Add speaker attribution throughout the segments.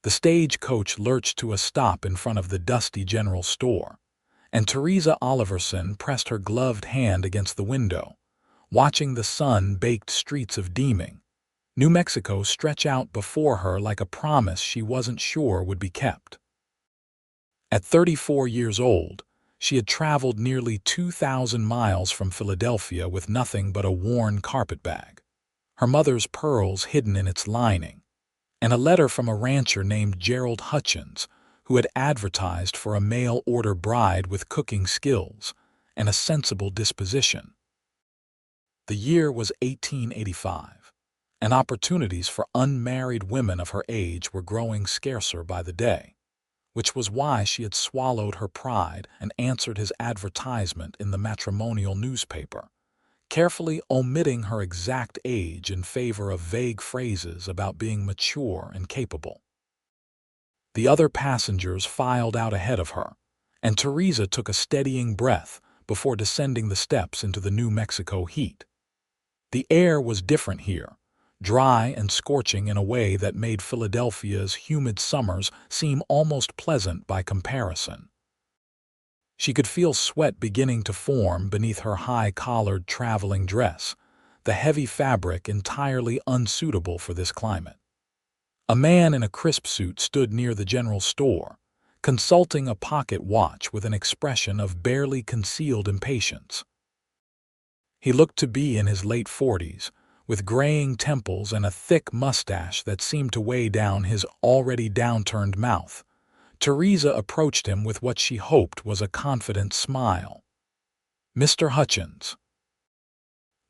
Speaker 1: The stagecoach lurched to a stop in front of the dusty general store, and Theresa Oliverson pressed her gloved hand against the window, watching the sun-baked streets of Deeming, New Mexico stretch out before her like a promise she wasn't sure would be kept. At 34 years old, she had traveled nearly 2,000 miles from Philadelphia with nothing but a worn carpetbag, her mother's pearls hidden in its lining, and a letter from a rancher named Gerald Hutchins, who had advertised for a mail-order bride with cooking skills and a sensible disposition. The year was 1885, and opportunities for unmarried women of her age were growing scarcer by the day, which was why she had swallowed her pride and answered his advertisement in the matrimonial newspaper, carefully omitting her exact age in favor of vague phrases about being mature and capable. The other passengers filed out ahead of her, and Theresa took a steadying breath before descending the steps into the New Mexico heat. The air was different here, dry and scorching in a way that made Philadelphia's humid summers seem almost pleasant by comparison. She could feel sweat beginning to form beneath her high-collared traveling dress, the heavy fabric entirely unsuitable for this climate. A man in a crisp suit stood near the general store, consulting a pocket watch with an expression of barely concealed impatience. He looked to be in his late 40s, with graying temples and a thick mustache that seemed to weigh down his already downturned mouth. Theresa approached him with what she hoped was a confident smile. "Mr. Hutchins."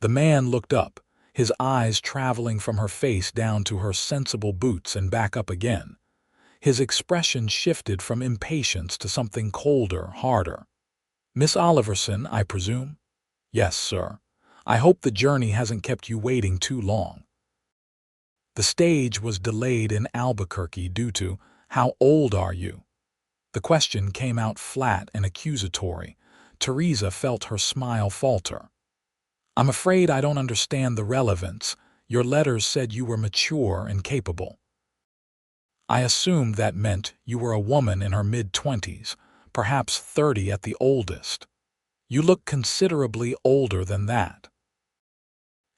Speaker 1: The man looked up, his eyes traveling from her face down to her sensible boots and back up again. His expression shifted from impatience to something colder, harder. "Miss Oliverson, I presume?" "Yes, sir. I hope the journey hasn't kept you waiting too long." The stage was delayed in Albuquerque due to, "How old are you?" The question came out flat and accusatory. Theresa felt her smile falter. "I'm afraid I don't understand the relevance. Your letters said you were mature and capable." "I assumed that meant you were a woman in her mid-20s, perhaps 30 at the oldest. You look considerably older than that."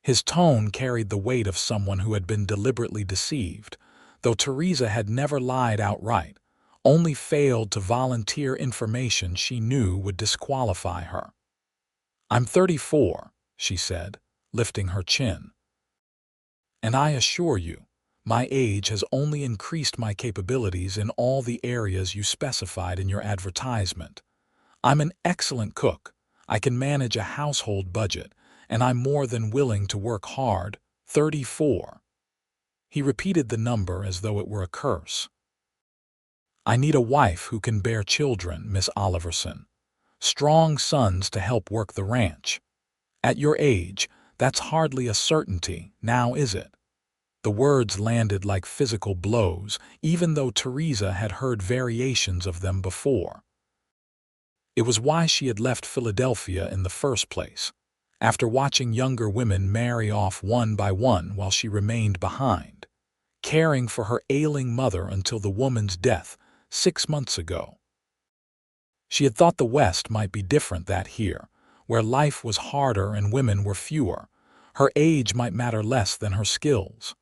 Speaker 1: His tone carried the weight of someone who had been deliberately deceived, though Theresa had never lied outright, only failed to volunteer information she knew would disqualify her. "I'm 34, she said, lifting her chin. "And I assure you, my age has only increased my capabilities in all the areas you specified in your advertisement. I'm an excellent cook, I can manage a household budget, and I'm more than willing to work hard." 34. He repeated the number as though it were a curse. "I need a wife who can bear children, Miss Oliverson. Strong sons to help work the ranch. At your age, that's hardly a certainty, now is it?" The words landed like physical blows, even though Theresa had heard variations of them before. It was why she had left Philadelphia in the first place, after watching younger women marry off one by one while she remained behind, caring for her ailing mother until the woman's death 6 months ago. She had thought the West might be different that here, where life was harder and women were fewer, her age might matter less than her skills.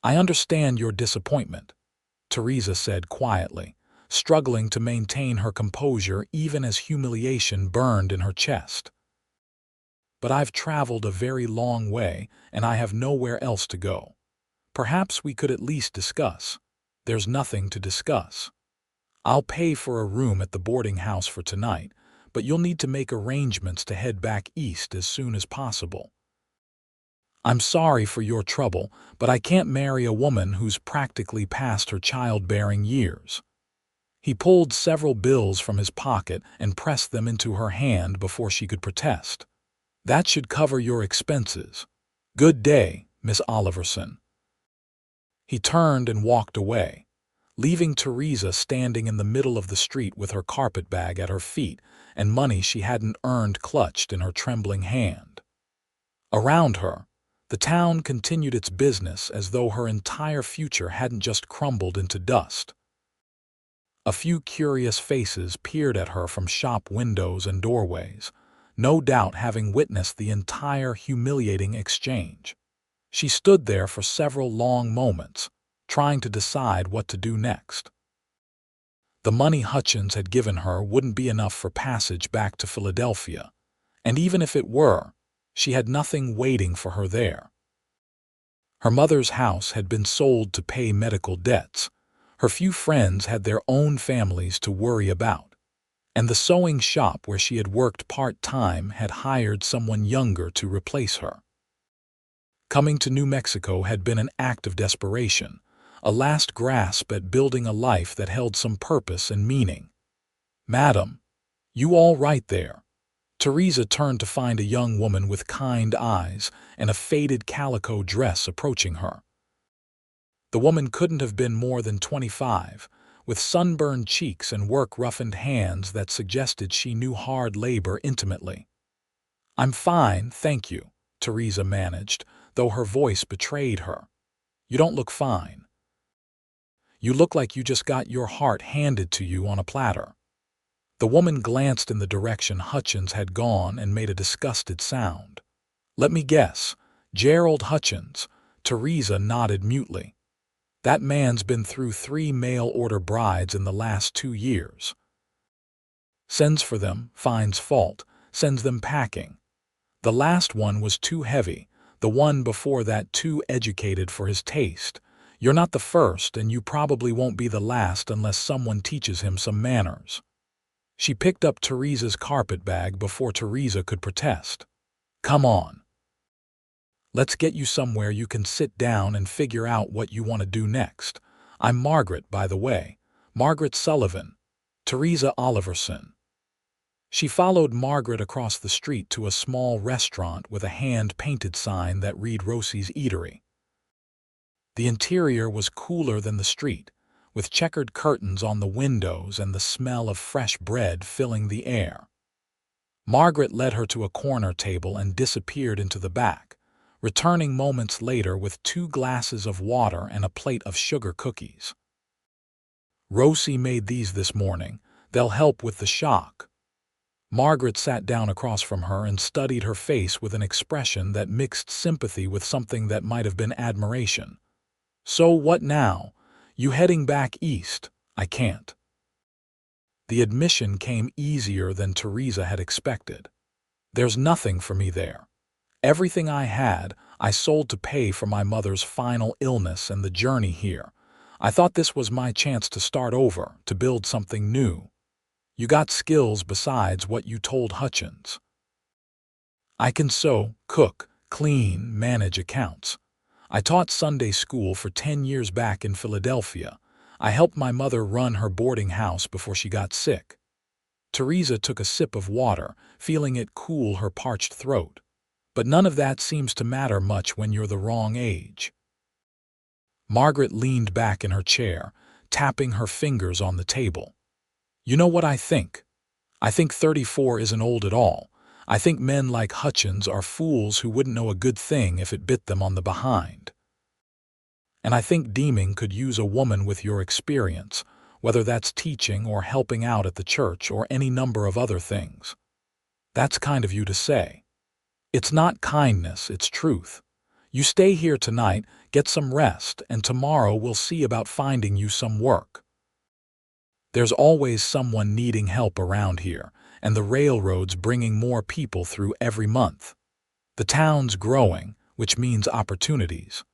Speaker 1: "I understand your disappointment," Theresa said quietly, struggling to maintain her composure even as humiliation burned in her chest. "But I've traveled a very long way, and I have nowhere else to go. Perhaps we could at least discuss." "There's nothing to discuss. I'll pay for a room at the boarding house for tonight, but you'll need to make arrangements to head back east as soon as possible." "I'm sorry for your trouble, but I can't marry a woman who's practically past her childbearing years." He pulled several bills from his pocket and pressed them into her hand before she could protest. "That should cover your expenses. Good day, Miss Oliverson." He turned and walked away, leaving Theresa standing in the middle of the street with her carpetbag at her feet and money she hadn't earned clutched in her trembling hand. Around her, The town continued its business as though her entire future hadn't just crumbled into dust. A few curious faces peered at her from shop windows and doorways, no doubt having witnessed the entire humiliating exchange. She stood there for several long moments, trying to decide what to do next. The money Hutchins had given her wouldn't be enough for passage back to Philadelphia, and even if it were, she had nothing waiting for her there. Her mother's house had been sold to pay medical debts, her few friends had their own families to worry about, and the sewing shop where she had worked part-time had hired someone younger to replace her. Coming to New Mexico had been an act of desperation, a last grasp at building a life that held some purpose and meaning. "Madam, you all right there?" Theresa turned to find a young woman with kind eyes and a faded calico dress approaching her. The woman couldn't have been more than 25, with sunburned cheeks and work-roughened hands that suggested she knew hard labor intimately. "I'm fine, thank you," Theresa managed, though her voice betrayed her. "You don't look fine. You look like you just got your heart handed to you on a platter." The woman glanced in the direction Hutchins had gone and made a disgusted sound. "Let me guess, Gerald Hutchins." Theresa nodded mutely. "That man's been through 3 mail-order brides in the last 2 years. Sends for them, finds fault, sends them packing. The last one was too heavy, the one before that too educated for his taste. You're not the first, and you probably won't be the last unless someone teaches him some manners." She picked up Theresa's carpetbag before Theresa could protest. "Come on. Let's get you somewhere you can sit down and figure out what you want to do next. I'm Margaret, by the way. Margaret Sullivan. Theresa Oliverson." She followed Margaret across the street to a small restaurant with a hand-painted sign that read Rosie's Eatery. The interior was cooler than the street, with checkered curtains on the windows and the smell of fresh bread filling the air. Margaret led her to a corner table and disappeared into the back, returning moments later with 2 glasses of water and a plate of sugar cookies. "Rosie made these this morning. They'll help with the shock." Margaret sat down across from her and studied her face with an expression that mixed sympathy with something that might have been admiration. "So what now? You heading back east?" "I can't." The admission came easier than Theresa had expected. "There's nothing for me there. Everything I had, I sold to pay for my mother's final illness and the journey here. I thought this was my chance to start over, to build something new. You got skills besides what you told Hutchins?" "I can sew, cook, clean, manage accounts. I taught Sunday school for 10 years back in Philadelphia. I helped my mother run her boarding house before she got sick." Theresa took a sip of water, feeling it cool her parched throat. "But none of that seems to matter much when you're the wrong age." Margaret leaned back in her chair, tapping her fingers on the table. "You know what I think? I think 34 isn't old at all. I think men like Hutchins are fools who wouldn't know a good thing if it bit them on the behind. And I think Deeming could use a woman with your experience, whether that's teaching or helping out at the church or any number of other things." "That's kind of you to say." "It's not kindness, it's truth. You stay here tonight, get some rest, and tomorrow we'll see about finding you some work. There's always someone needing help around here, and the railroad's bringing more people through every month. The town's growing, which means opportunities."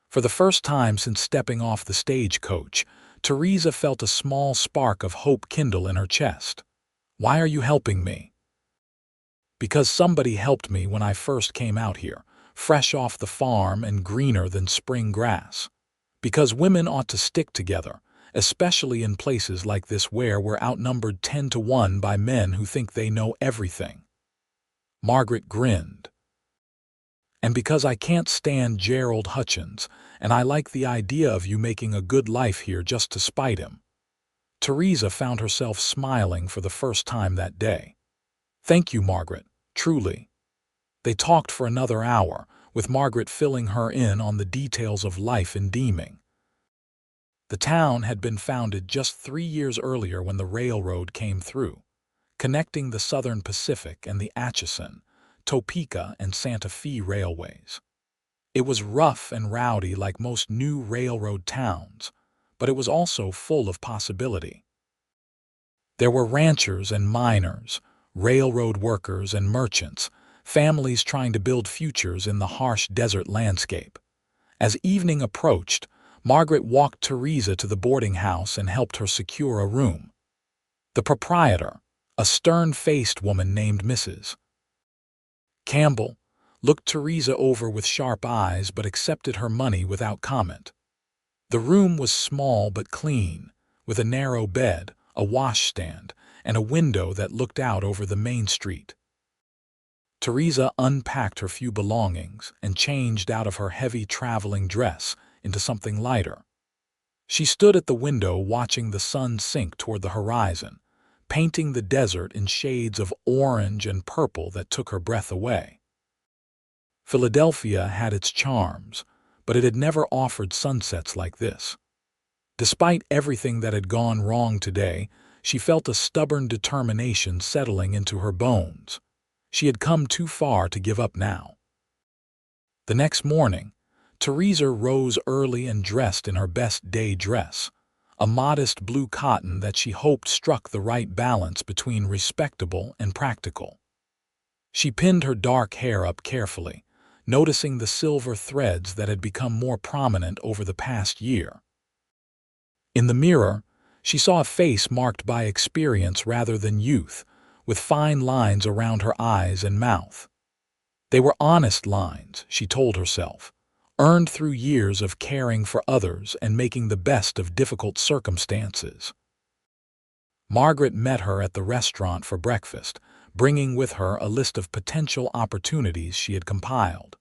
Speaker 1: For the first time since stepping off the stagecoach, Theresa felt a small spark of hope kindle in her chest. "Why are you helping me?" "Because somebody helped me when I first came out here, fresh off the farm and greener than spring grass. Because women ought to stick together, especially in places like this where we're outnumbered 10 to 1 by men who think they know everything." Margaret grinned. "And because I can't stand Gerald Hutchins, and I like the idea of you making a good life here just to spite him." Theresa found herself smiling for the first time that day. "Thank you, Margaret, truly." They talked for another hour, with Margaret filling her in on the details of life in Deeming. The town had been founded just 3 years earlier when the railroad came through, connecting the Southern Pacific and the Atchison, Topeka, and Santa Fe railways. It was rough and rowdy like most new railroad towns, but it was also full of possibility. There were ranchers and miners, railroad workers and merchants, families trying to build futures in the harsh desert landscape. As evening approached, Margaret walked Theresa to the boarding house and helped her secure a room. The proprietor, a stern-faced woman named Mrs. Campbell, looked Theresa over with sharp eyes but accepted her money without comment. The room was small but clean, with a narrow bed, a washstand, and a window that looked out over the main street. Theresa unpacked her few belongings and changed out of her heavy traveling dress into something lighter. She stood at the window watching the sun sink toward the horizon, painting the desert in shades of orange and purple that took her breath away. Philadelphia had its charms, but it had never offered sunsets like this. Despite everything that had gone wrong today, she felt a stubborn determination settling into her bones. She had come too far to give up now. The next morning, Theresa rose early and dressed in her best day dress, a modest blue cotton that she hoped struck the right balance between respectable and practical. She pinned her dark hair up carefully, noticing the silver threads that had become more prominent over the past year. In the mirror, she saw a face marked by experience rather than youth, with fine lines around her eyes and mouth. They were honest lines, she told herself, earned through years of caring for others and making the best of difficult circumstances. Margaret met her at the restaurant for breakfast, bringing with her a list of potential opportunities she had compiled.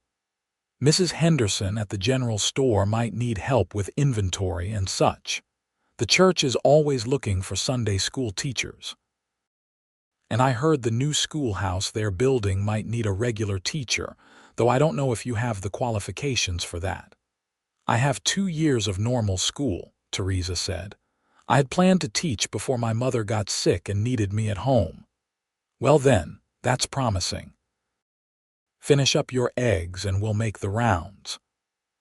Speaker 1: Mrs. Henderson at the general store might need help with inventory and such. The church is always looking for Sunday school teachers. And I heard the new schoolhouse they're building might need a regular teacher, though I don't know if you have the qualifications for that. I have 2 years of normal school, Theresa said. I had planned to teach before my mother got sick and needed me at home. Well then, that's promising. Finish up your eggs and we'll make the rounds.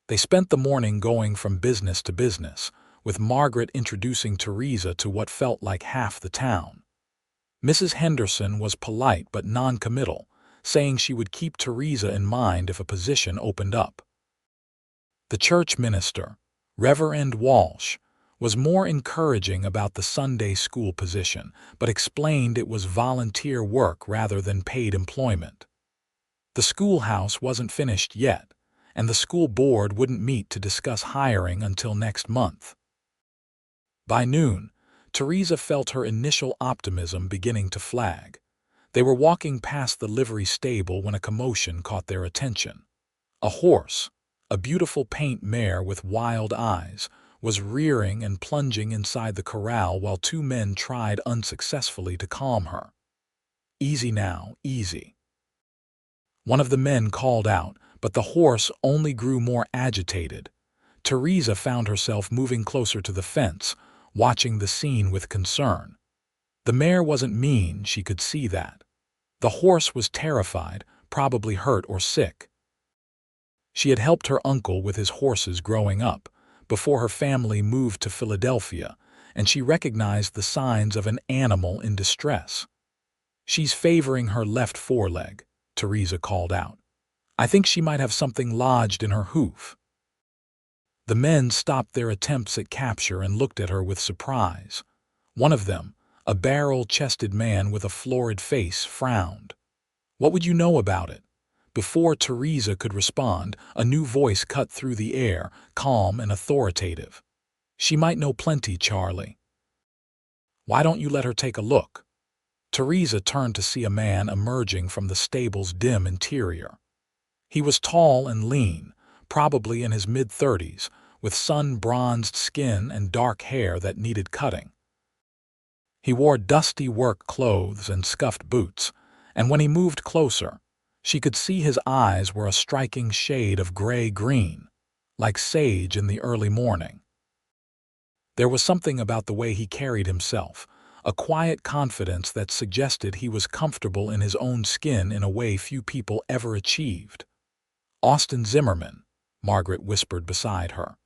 Speaker 1: They spent the morning going from business to business, with Margaret introducing Theresa to what felt like half the town. Mrs. Henderson was polite but non-committal, saying she would keep Theresa in mind if a position opened up. The church minister, Reverend Walsh, was more encouraging about the Sunday school position, but explained it was volunteer work rather than paid employment. The schoolhouse wasn't finished yet, and the school board wouldn't meet to discuss hiring until next month. By noon, Theresa felt her initial optimism beginning to flag. They were walking past the livery stable when a commotion caught their attention. A horse, a beautiful paint mare with wild eyes, was rearing and plunging inside the corral while 2 men tried unsuccessfully to calm her. "Easy now, easy." One of the men called out, but the horse only grew more agitated. Theresa found herself moving closer to the fence, watching the scene with concern. The mare wasn't mean, she could see that. The horse was terrified, probably hurt or sick. She had helped her uncle with his horses growing up, before her family moved to Philadelphia, and she recognized the signs of an animal in distress. "She's favoring her left foreleg," Theresa called out. "I think she might have something lodged in her hoof." The men stopped their attempts at capture and looked at her with surprise. One of them, a barrel-chested man with a florid face, frowned. "What would you know about it?" Before Theresa could respond, a new voice cut through the air, calm and authoritative. "She might know plenty, Charlie." "Why don't you let her take a look?" Theresa turned to see a man emerging from the stable's dim interior. He was tall and lean, probably in his mid-30s, with sun-bronzed skin and dark hair that needed cutting. He wore dusty work clothes and scuffed boots, and when he moved closer, She could see his eyes were a striking shade of gray-green, like sage in the early morning. There was something about the way he carried himself, a quiet confidence that suggested he was comfortable in his own skin in a way few people ever achieved. "Austin Zimmerman," Margaret whispered beside her.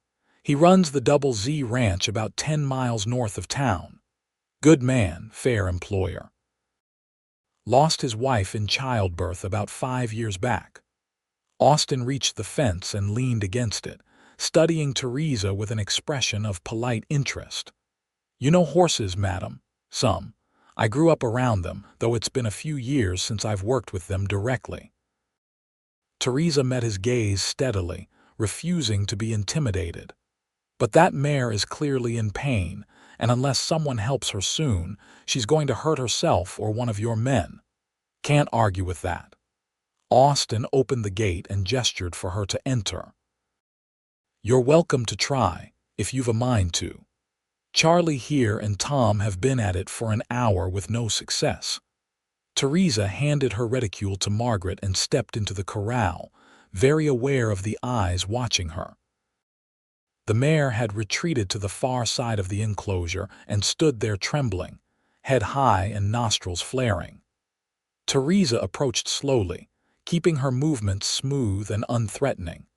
Speaker 1: "He runs the Double Z Ranch about 10 miles north of town. Good man, fair employer. Lost his wife in childbirth about 5 years back." Austin reached the fence and leaned against it, studying Theresa with an expression of polite interest. "You know horses, madam?" "Some. I grew up around them, though it's been a few years since I've worked with them directly." Theresa met his gaze steadily, refusing to be intimidated. "But that mare is clearly in pain, and unless someone helps her soon, she's going to hurt herself or one of your men." "Can't argue with that." Austin opened the gate and gestured for her to enter. "You're welcome to try, if you've a mind to. Charlie here and Tom have been at it for an hour with no success." Theresa handed her reticule to Margaret and stepped into the corral, very aware of the eyes watching her. The mare had retreated to the far side of the enclosure and stood there trembling, head high and nostrils flaring. Theresa approached slowly, keeping her movements smooth and unthreatening.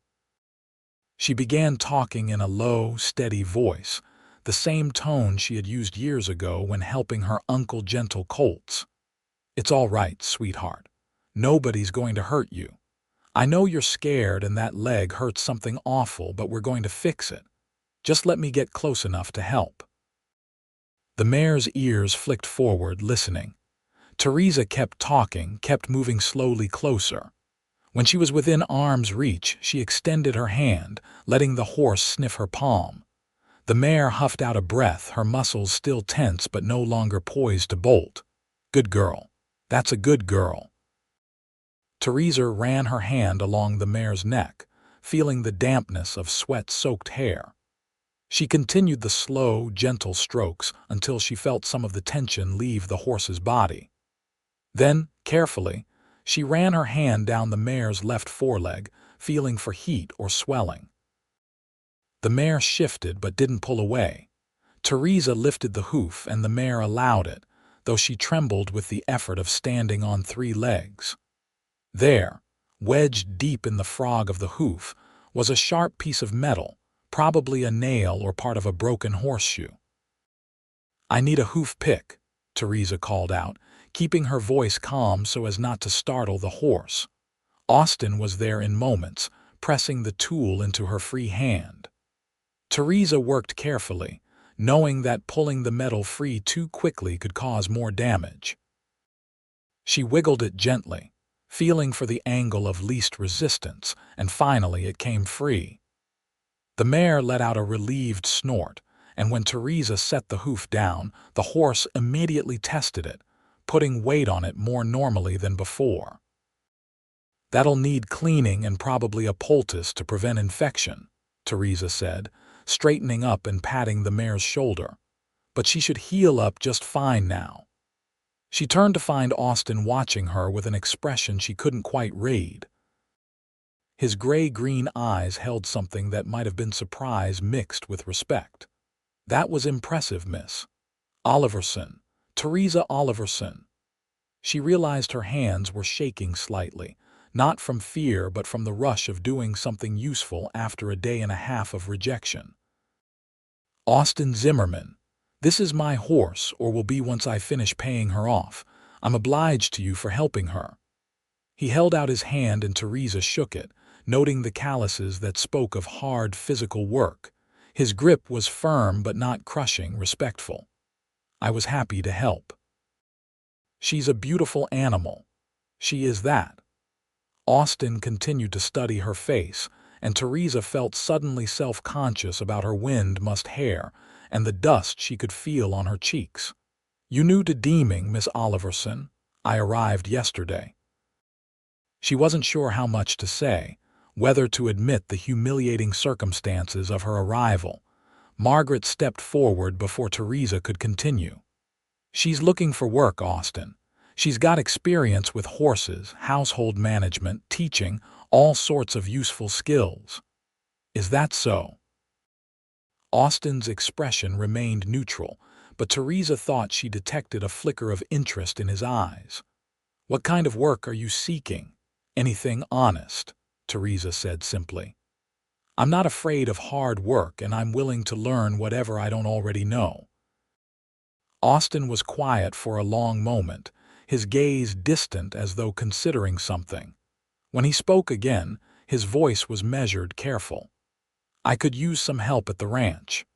Speaker 1: She began talking in a low, steady voice, the same tone she had used years ago when helping her Uncle gentle colts. "It's all right, sweetheart. Nobody's going to hurt you. I know you're scared and that leg hurts something awful, but we're going to fix it. Just let me get close enough to help." The mare's ears flicked forward, listening. Theresa kept talking, kept moving slowly closer. When she was within arm's reach, she extended her hand, letting the horse sniff her palm. The mare huffed out a breath, her muscles still tense but no longer poised to bolt. "Good girl. That's a good girl." Theresa ran her hand along the mare's neck, feeling the dampness of sweat-soaked hair. She continued the slow, gentle strokes until she felt some of the tension leave the horse's body. Then, carefully, she ran her hand down the mare's left foreleg, feeling for heat or swelling. The mare shifted but didn't pull away. Theresa lifted the hoof and the mare allowed it, though she trembled with the effort of standing on 3 legs. There, wedged deep in the frog of the hoof, was a sharp piece of metal, probably a nail or part of a broken horseshoe. "I need a hoof pick," Theresa called out, keeping her voice calm so as not to startle the horse. Austin was there in moments, pressing the tool into her free hand. Theresa worked carefully, knowing that pulling the metal free too quickly could cause more damage. She wiggled it gently, feeling for the angle of least resistance, and finally it came free. The mare let out a relieved snort, and when Theresa set the hoof down, the horse immediately tested it, putting weight on it more normally than before. "That'll need cleaning and probably a poultice to prevent infection," Theresa said, straightening up and patting the mare's shoulder. "But she should heal up just fine now." She turned to find Austin watching her with an expression she couldn't quite read. His gray-green eyes held something that might have been surprise mixed with respect. "That was impressive, Miss Oliverson. Theresa Oliverson." She realized her hands were shaking slightly, not from fear but from the rush of doing something useful after a day and a half of rejection. "Austin Zimmerman. This is my horse, or will be once I finish paying her off. I'm obliged to you for helping her." He held out his hand and Theresa shook it, noting the calluses that spoke of hard physical work. His grip was firm but not crushing, respectful. "I was happy to help." "She's a beautiful animal." "She is that." Austin continued to study her face, and Theresa felt suddenly self-conscious about her wind-mussed hair and the dust she could feel on her cheeks. "You new to Deeming, Miss Oliverson? I arrived yesterday." She wasn't sure how much to say, whether to admit the humiliating circumstances of her arrival. Margaret stepped forward before Theresa could continue. "She's looking for work, Austin. She's got experience with horses, household management, teaching, all sorts of useful skills. Is that so? Austin's expression remained neutral, but Theresa thought she detected a flicker of interest in his eyes. "What kind of work are you seeking?" "Anything honest," Theresa said simply. "I'm not afraid of hard work, and I'm willing to learn whatever I don't already know." Austin was quiet for a long moment, his gaze distant as though considering something. When he spoke again, his voice was measured, careful. "I could use some help at the ranch.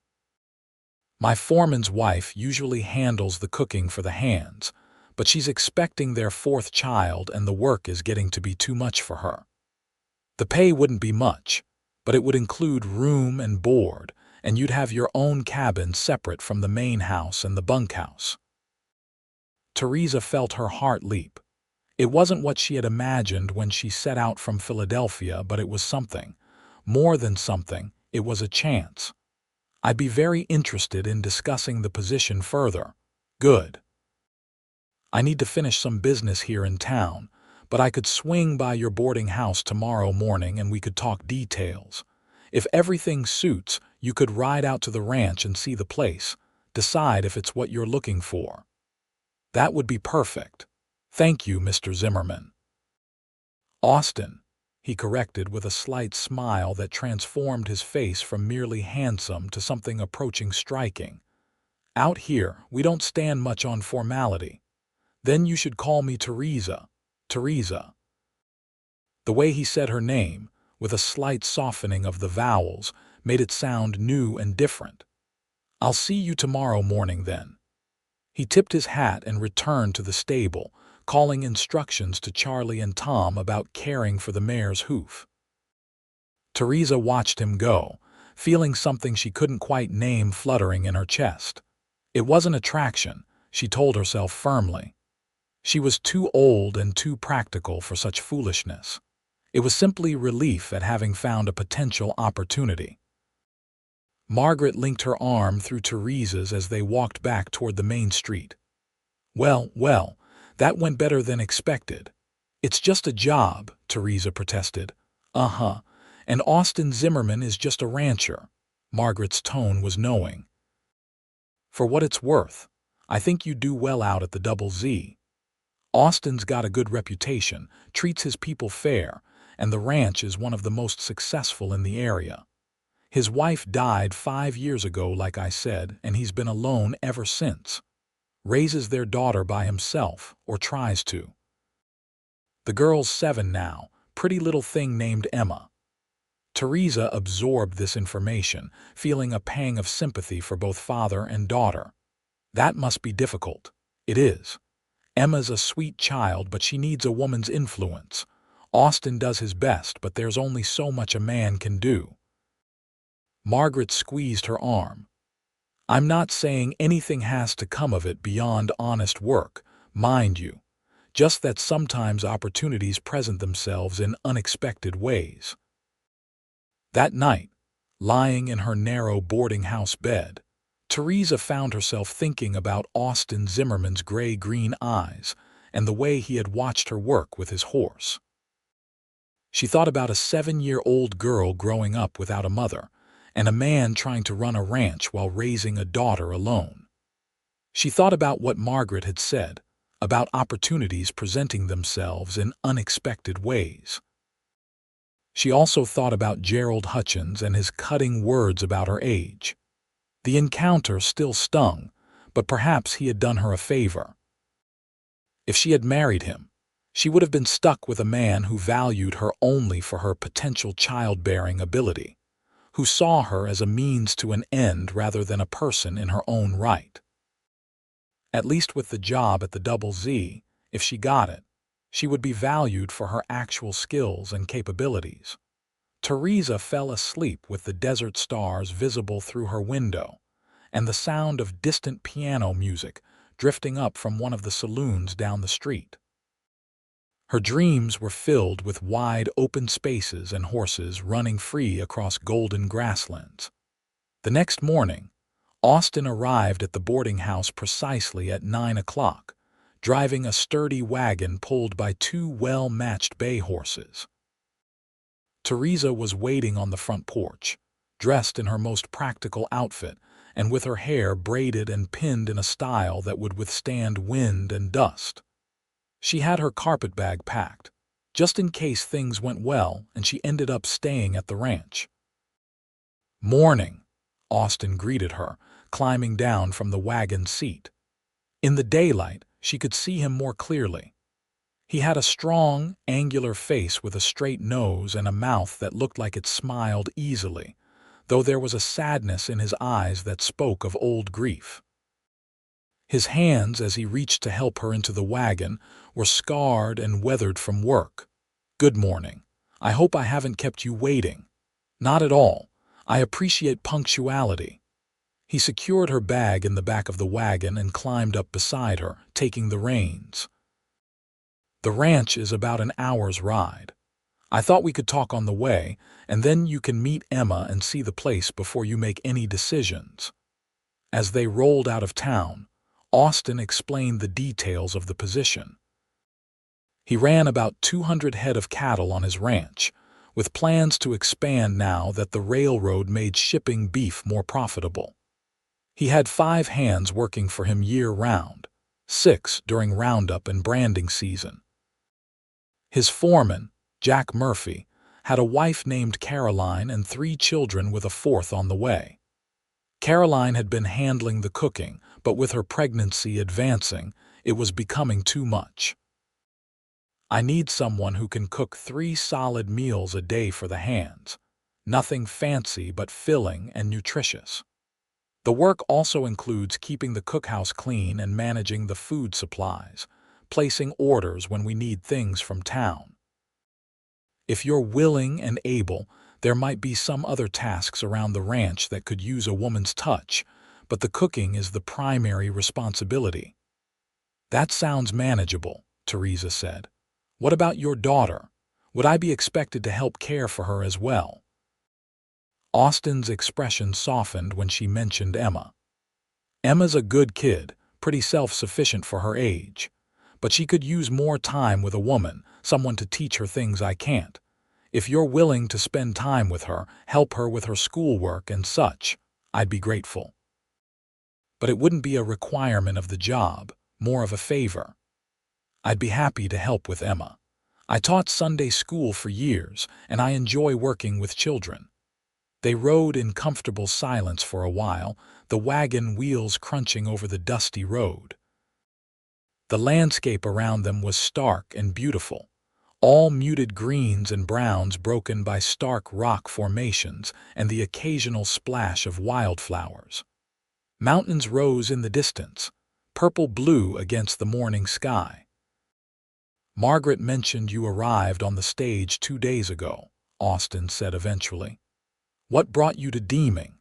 Speaker 1: My foreman's wife usually handles the cooking for the hands, but she's expecting their fourth child and the work is getting to be too much for her. The pay wouldn't be much, but it would include room and board, and you'd have your own cabin separate from the main house and the bunkhouse." Theresa felt her heart leap. It wasn't what she had imagined when she set out from Philadelphia, but it was something. More than something, it was a chance. "I'd be very interested in discussing the position further." "Good. I need to finish some business here in town, but I could swing by your boarding house tomorrow morning and we could talk details. If everything suits, you could ride out to the ranch and see the place, decide if it's what you're looking for." "That would be perfect. Thank you, Mr. Zimmerman." "Austin," he corrected with a slight smile that transformed his face from merely handsome to something approaching striking. "Out here, we don't stand much on formality. Then you should call me Theresa. Theresa." The way he said her name, with a slight softening of the vowels, made it sound new and different. "I'll see you tomorrow morning then." He tipped his hat and returned to the stable, calling instructions to Charlie and Tom about caring for the mare's hoof. Theresa watched him go, feeling something she couldn't quite name fluttering in her chest. It wasn't attraction, she told herself firmly. She was too old and too practical for such foolishness. It was simply relief at having found a potential opportunity. Margaret linked her arm through Theresa's as they walked back toward the main street. Well, that went better than expected." "It's just a job," Theresa protested. "Uh-huh, and Austin Zimmerman is just a rancher." Margaret's tone was knowing. "For what it's worth, I think you do well out at the Double Z. Austin's got a good reputation, treats his people fair, and the ranch is one of the most successful in the area. His wife died 5 years ago, like I said, and he's been alone ever since. Raises their daughter by himself, or tries to. The girl's 7 now, pretty little thing named Emma." Theresa absorbed this information, feeling a pang of sympathy for both father and daughter. "That must be difficult." "It is. Emma's a sweet child, but she needs a woman's influence. Austin does his best, but there's only so much a man can do." Margaret squeezed her arm. "I'm not saying anything has to come of it beyond honest work, mind you, just that sometimes opportunities present themselves in unexpected ways." That night, lying in her narrow boarding-house bed, Theresa found herself thinking about Austin Zimmerman's gray-green eyes and the way he had watched her work with his horse. She thought about a 7-year-old girl growing up without a mother, and a man trying to run a ranch while raising a daughter alone. She thought about what Margaret had said, about opportunities presenting themselves in unexpected ways. She also thought about Gerald Hutchins and his cutting words about her age. The encounter still stung, but perhaps he had done her a favor. If she had married him, she would have been stuck with a man who valued her only for her potential childbearing ability, who saw her as a means to an end rather than a person in her own right. At least with the job at the Double Z, if she got it, she would be valued for her actual skills and capabilities. Theresa fell asleep with the desert stars visible through her window, and the sound of distant piano music drifting up from one of the saloons down the street. Her dreams were filled with wide open spaces and horses running free across golden grasslands. The next morning, Austin arrived at the boarding house precisely at 9 o'clock, driving a sturdy wagon pulled by two well-matched bay horses. Theresa was waiting on the front porch, dressed in her most practical outfit and with her hair braided and pinned in a style that would withstand wind and dust. She had her carpet bag packed, just in case things went well and she ended up staying at the ranch. "Morning," Austin greeted her, climbing down from the wagon seat. In the daylight, she could see him more clearly. He had a strong, angular face with a straight nose and a mouth that looked like it smiled easily, though there was a sadness in his eyes that spoke of old grief. His hands, as he reached to help her into the wagon, were scarred and weathered from work. "Good morning. I hope I haven't kept you waiting." "Not at all. I appreciate punctuality." He secured her bag in the back of the wagon and climbed up beside her, taking the reins. "The ranch is about an hour's ride. I thought we could talk on the way, and then you can meet Emma and see the place before you make any decisions." As they rolled out of town, Austin explained the details of the position. He ran about 200 head of cattle on his ranch, with plans to expand now that the railroad made shipping beef more profitable. He had 5 hands working for him year-round, 6 during roundup and branding season. His foreman, Jack Murphy, had a wife named Caroline and 3 children with a 4th on the way. Caroline had been handling the cooking, but with her pregnancy advancing, it was becoming too much. "I need someone who can cook 3 solid meals a day for the hands. Nothing fancy but filling and nutritious. The work also includes keeping the cookhouse clean and managing the food supplies, placing orders when we need things from town. If you're willing and able, there might be some other tasks around the ranch that could use a woman's touch, but the cooking is the primary responsibility." "That sounds manageable," Theresa said. "What about your daughter? Would I be expected to help care for her as well?" Austin's expression softened when she mentioned Emma. "Emma's a good kid, pretty self-sufficient for her age. But she could use more time with a woman, someone to teach her things I can't. If you're willing to spend time with her, help her with her schoolwork and such, I'd be grateful. But it wouldn't be a requirement of the job, more of a favor. I'd be happy to help with Emma. I taught Sunday school for years, and I enjoy working with children." They rode in comfortable silence for a while, the wagon wheels crunching over the dusty road. The landscape around them was stark and beautiful, all muted greens and browns broken by stark rock formations and the occasional splash of wildflowers. Mountains rose in the distance, purple-blue against the morning sky. "Margaret mentioned you arrived on the stage 2 days ago," Austin said eventually. "What brought you to Deeming?"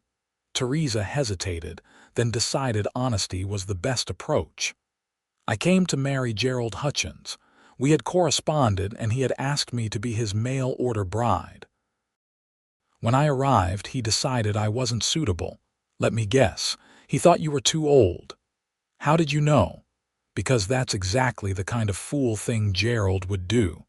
Speaker 1: Theresa hesitated, then decided honesty was the best approach. "I came to marry Gerald Hutchins. We had corresponded and he had asked me to be his mail-order bride. When I arrived, he decided I wasn't suitable. Let me guess, he thought you were too old." "How did you know?" "Because that's exactly the kind of fool thing Gerald would do.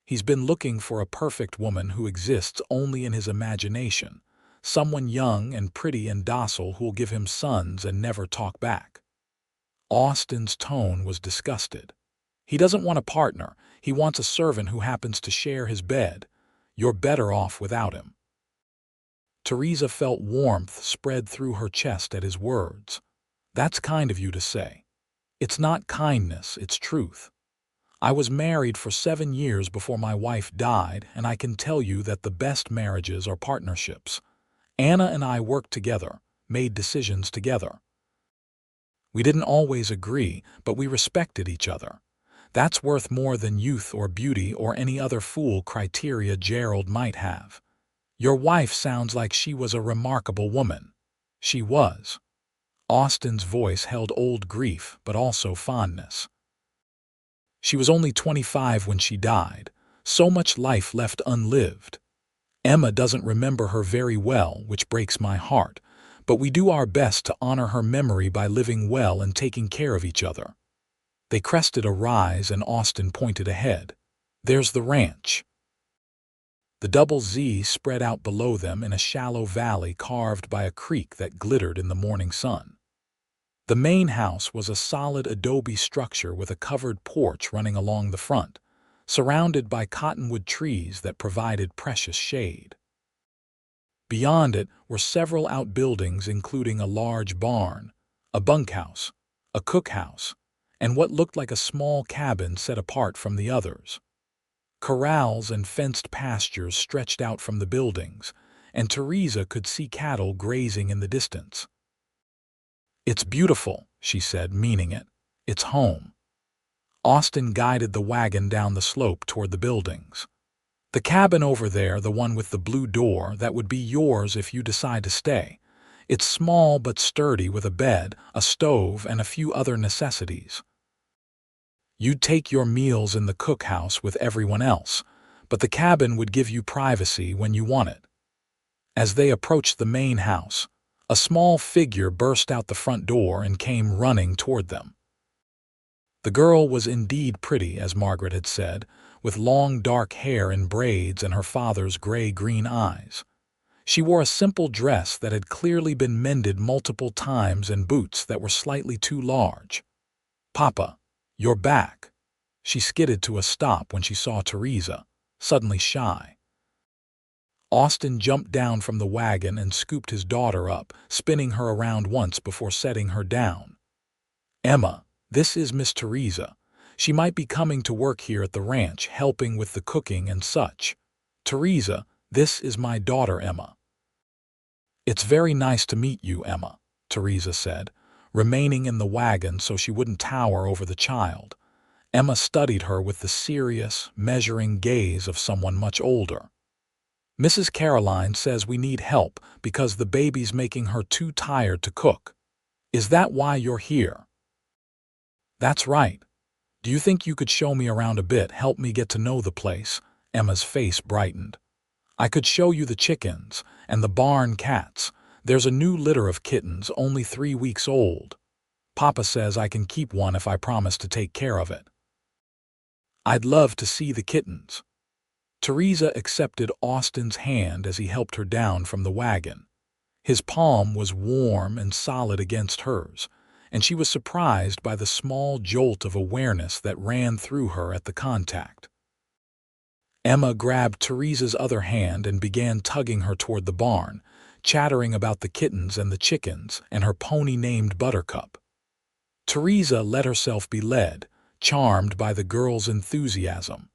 Speaker 1: He's been looking for a perfect woman who exists only in his imagination, someone young and pretty and docile who'll give him sons and never talk back." Austin's tone was disgusted. "He doesn't want a partner, he wants a servant who happens to share his bed. You're better off without him." Theresa felt warmth spread through her chest at his words. "That's kind of you to say." "It's not kindness, it's truth. I was married for 7 years before my wife died, and I can tell you that the best marriages are partnerships. Anna and I worked together, made decisions together. We didn't always agree, but we respected each other. That's worth more than youth or beauty or any other fool criteria Gerald might have. Your wife sounds like she was a remarkable woman." "She was." Austin's voice held old grief, but also fondness. "She was only 25 when she died, so much life left unlived. Emma doesn't remember her very well, which breaks my heart, but we do our best to honor her memory by living well and taking care of each other." They crested a rise and Austin pointed ahead. "There's the ranch." The double Z spread out below them in a shallow valley carved by a creek that glittered in the morning sun. The main house was a solid adobe structure with a covered porch running along the front, surrounded by cottonwood trees that provided precious shade. Beyond it were several outbuildings including a large barn, a bunkhouse, a cookhouse, and what looked like a small cabin set apart from the others. Corrals and fenced pastures stretched out from the buildings, and Theresa could see cattle grazing in the distance. "It's beautiful," she said, meaning it. "It's home." Austin guided the wagon down the slope toward the buildings. "The cabin over there, the one with the blue door, that would be yours if you decide to stay. It's small but sturdy with a bed, a stove, and a few other necessities. You'd take your meals in the cookhouse with everyone else, but the cabin would give you privacy when you want it." As they approached the main house, a small figure burst out the front door and came running toward them. The girl was indeed pretty, as Margaret had said, with long dark hair in braids and her father's gray-green eyes. She wore a simple dress that had clearly been mended multiple times and boots that were slightly too large. "Papa, you're back." She skidded to a stop when she saw Theresa, suddenly shy. Austin jumped down from the wagon and scooped his daughter up, spinning her around once before setting her down. "Emma, this is Miss Theresa. She might be coming to work here at the ranch, helping with the cooking and such. Theresa, this is my daughter Emma." "It's very nice to meet you, Emma," Theresa said, remaining in the wagon so she wouldn't tower over the child. Emma studied her with the serious, measuring gaze of someone much older. "Mrs. Caroline says we need help because the baby's making her too tired to cook. Is that why you're here?" "That's right. Do you think you could show me around a bit, help me get to know the place?" Emma's face brightened. "I could show you the chickens and the barn cats. There's a new litter of kittens, only 3 weeks old. Papa says I can keep one if I promise to take care of it." "I'd love to see the kittens." Theresa accepted Austin's hand as he helped her down from the wagon. His palm was warm and solid against hers, and she was surprised by the small jolt of awareness that ran through her at the contact. Emma grabbed Theresa's other hand and began tugging her toward the barn, chattering about the kittens and the chickens and her pony named Buttercup. Theresa let herself be led, charmed by the girl's enthusiasm.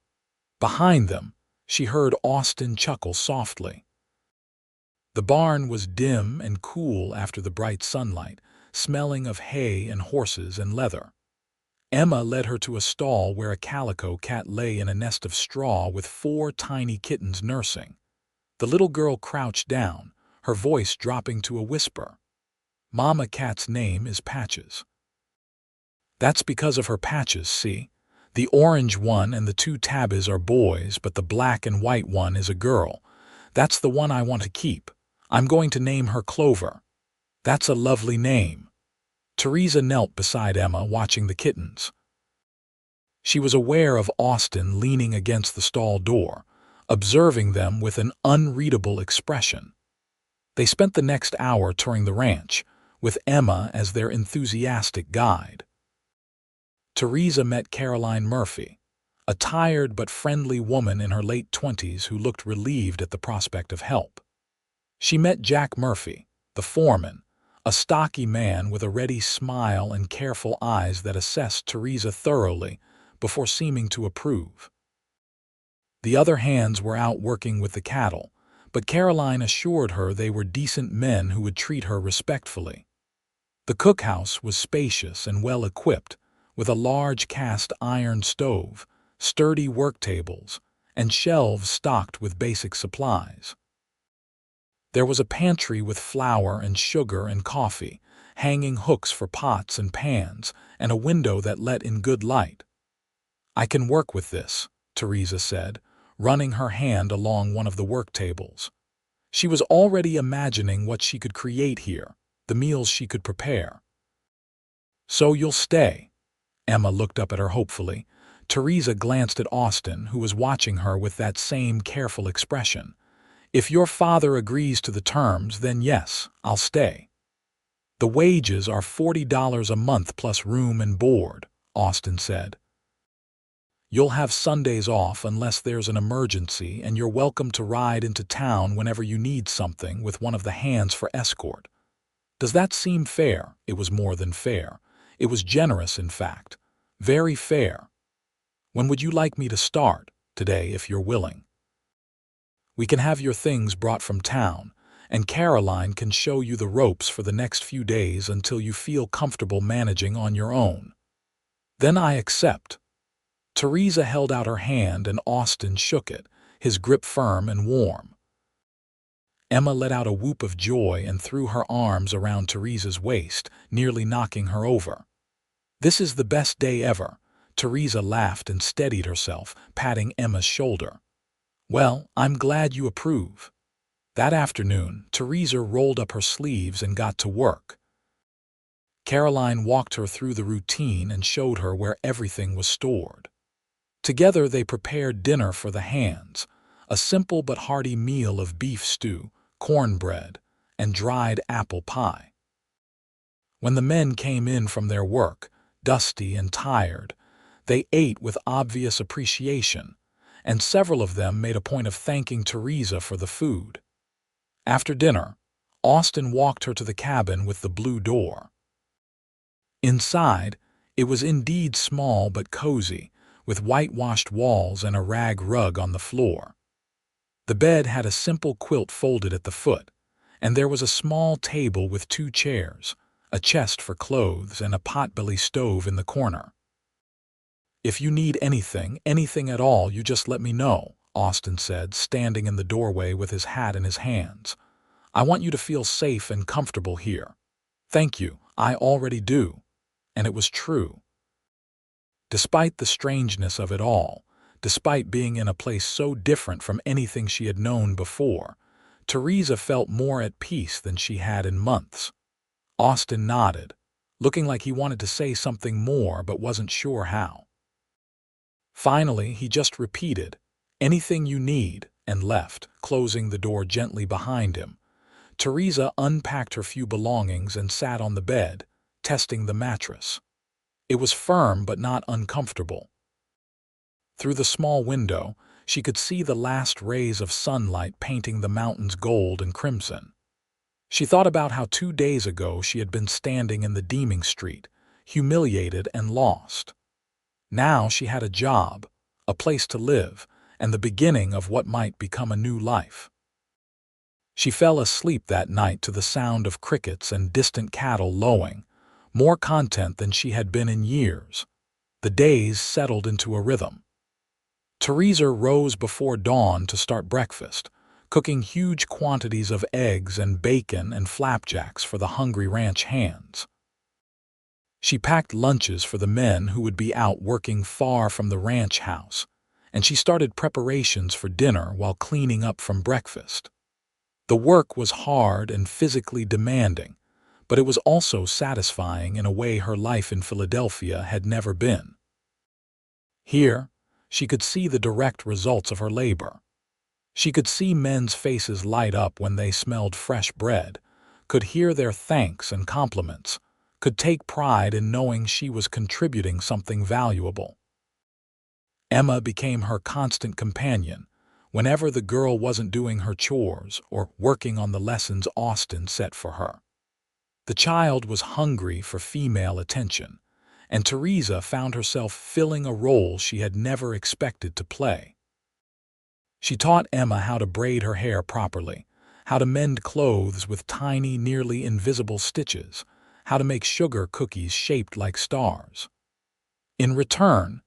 Speaker 1: Behind them, she heard Austin chuckle softly. The barn was dim and cool after the bright sunlight, smelling of hay and horses and leather. Emma led her to a stall where a calico cat lay in a nest of straw with 4 tiny kittens nursing. The little girl crouched down, her voice dropping to a whisper. "Mama Cat's name is Patches." "That's because of her patches, see? The orange one and the 2 tabbies are boys, but the black and white one is a girl. That's the one I want to keep. I'm going to name her Clover." "That's a lovely name." Theresa knelt beside Emma, watching the kittens. She was aware of Austin leaning against the stall door, observing them with an unreadable expression. They spent the next hour touring the ranch, with Emma as their enthusiastic guide. Theresa met Caroline Murphy, a tired but friendly woman in her late 20s who looked relieved at the prospect of help. She met Jack Murphy, the foreman, a stocky man with a ready smile and careful eyes that assessed Theresa thoroughly before seeming to approve. The other hands were out working with the cattle, but Caroline assured her they were decent men who would treat her respectfully. The cookhouse was spacious and well-equipped, with a large cast-iron stove, sturdy work tables, and shelves stocked with basic supplies. There was a pantry with flour and sugar and coffee, hanging hooks for pots and pans, and a window that let in good light. "I can work with this," Theresa said, running her hand along one of the work tables. She was already imagining what she could create here, the meals she could prepare. "So you'll stay?" Emma looked up at her hopefully. Theresa glanced at Austin, who was watching her with that same careful expression. "If your father agrees to the terms, then yes, I'll stay." "The wages are $40 a month plus room and board," Austin said. "You'll have Sundays off unless there's an emergency, and you're welcome to ride into town whenever you need something with one of the hands for escort. Does that seem fair?" It was more than fair. It was generous, in fact. Very fair. "When would you like me to start?" "Today, if you're willing. We can have your things brought from town, and Caroline can show you the ropes for the next few days until you feel comfortable managing on your own." "Then I accept." Theresa held out her hand and Austin shook it, his grip firm and warm. Emma let out a whoop of joy and threw her arms around Theresa's waist, nearly knocking her over. "This is the best day ever." Theresa laughed and steadied herself, patting Emma's shoulder. "Well, I'm glad you approve." That afternoon, Theresa rolled up her sleeves and got to work. Caroline walked her through the routine and showed her where everything was stored. Together they prepared dinner for the hands, a simple but hearty meal of beef stew, cornbread, and dried apple pie. When the men came in from their work, dusty and tired, they ate with obvious appreciation, and several of them made a point of thanking Theresa for the food. After dinner, Austin walked her to the cabin with the blue door. Inside, it was indeed small but cozy, with whitewashed walls and a rag rug on the floor. The bed had a simple quilt folded at the foot, and there was a small table with 2 chairs, a chest for clothes, and a potbelly stove in the corner. "If you need anything at all, you just let me know," Austin said, standing in the doorway with his hat in his hands. "I want you to feel safe and comfortable here." "Thank you, I already do." And it was true. Despite the strangeness of it all, despite being in a place so different from anything she had known before, Theresa felt more at peace than she had in months. Austin nodded, looking like he wanted to say something more but wasn't sure how. Finally, he just repeated, "Anything you need," and left, closing the door gently behind him. Theresa unpacked her few belongings and sat on the bed, testing the mattress. It was firm but not uncomfortable. Through the small window, she could see the last rays of sunlight painting the mountains gold and crimson. She thought about how 2 days ago she had been standing in the Deeming Street, humiliated and lost. Now she had a job, a place to live, and the beginning of what might become a new life. She fell asleep that night to the sound of crickets and distant cattle lowing, more content than she had been in years. The days settled into a rhythm. Theresa rose before dawn to start breakfast, cooking huge quantities of eggs and bacon and flapjacks for the hungry ranch hands. She packed lunches for the men who would be out working far from the ranch house, and she started preparations for dinner while cleaning up from breakfast. The work was hard and physically demanding, but it was also satisfying in a way her life in Philadelphia had never been. Here, she could see the direct results of her labor. She could see men's faces light up when they smelled fresh bread, could hear their thanks and compliments, could take pride in knowing she was contributing something valuable. Emma became her constant companion, whenever the girl wasn't doing her chores or working on the lessons Austin set for her. The child was hungry for female attention, and Theresa found herself filling a role she had never expected to play. She taught Emma how to braid her hair properly, how to mend clothes with tiny, nearly invisible stitches, how to make sugar cookies shaped like stars. In return,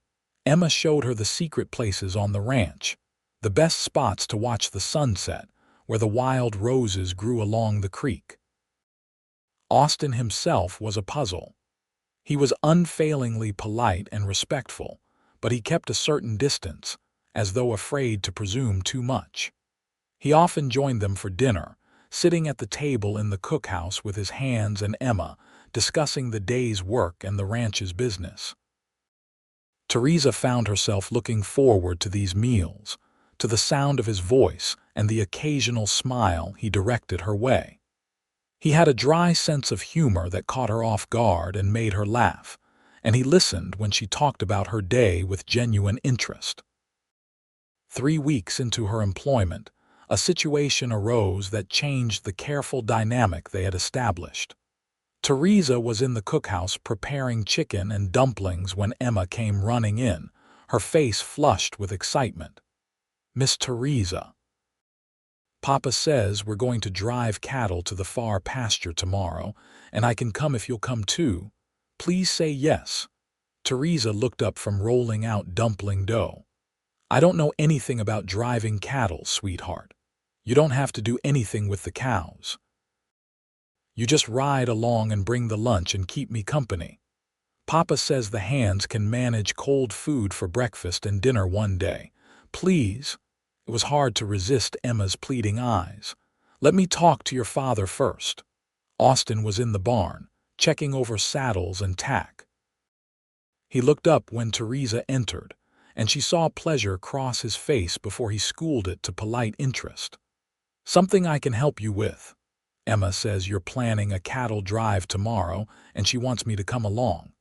Speaker 1: Emma showed her the secret places on the ranch, the best spots to watch the sunset, where the wild roses grew along the creek. Austin himself was a puzzle. He was unfailingly polite and respectful, but he kept a certain distance, as though afraid to presume too much. He often joined them for dinner, sitting at the table in the cookhouse with his hands and Emma, discussing the day's work and the ranch's business. Theresa found herself looking forward to these meals, to the sound of his voice and the occasional smile he directed her way. He had a dry sense of humor that caught her off guard and made her laugh, and he listened when she talked about her day with genuine interest. 3 weeks into her employment, a situation arose that changed the careful dynamic they had established. Theresa was in the cookhouse preparing chicken and dumplings when Emma came running in, her face flushed with excitement. "Miss Theresa, Papa says we're going to drive cattle to the far pasture tomorrow, and I can come if you'll come too. Please say yes." Theresa looked up from rolling out dumpling dough. "I don't know anything about driving cattle, sweetheart. You don't have to do anything with the cows. You just ride along and bring the lunch and keep me company. Papa says the hands can manage cold food for breakfast and dinner one day. Please." It was hard to resist Emma's pleading eyes. "Let me talk to your father first." Austin was in the barn, checking over saddles and tack. He looked up when Theresa entered, and she saw pleasure cross his face before he schooled it to polite interest. "Something I can help you with. Emma says you're planning a cattle drive tomorrow, and she wants me to come along."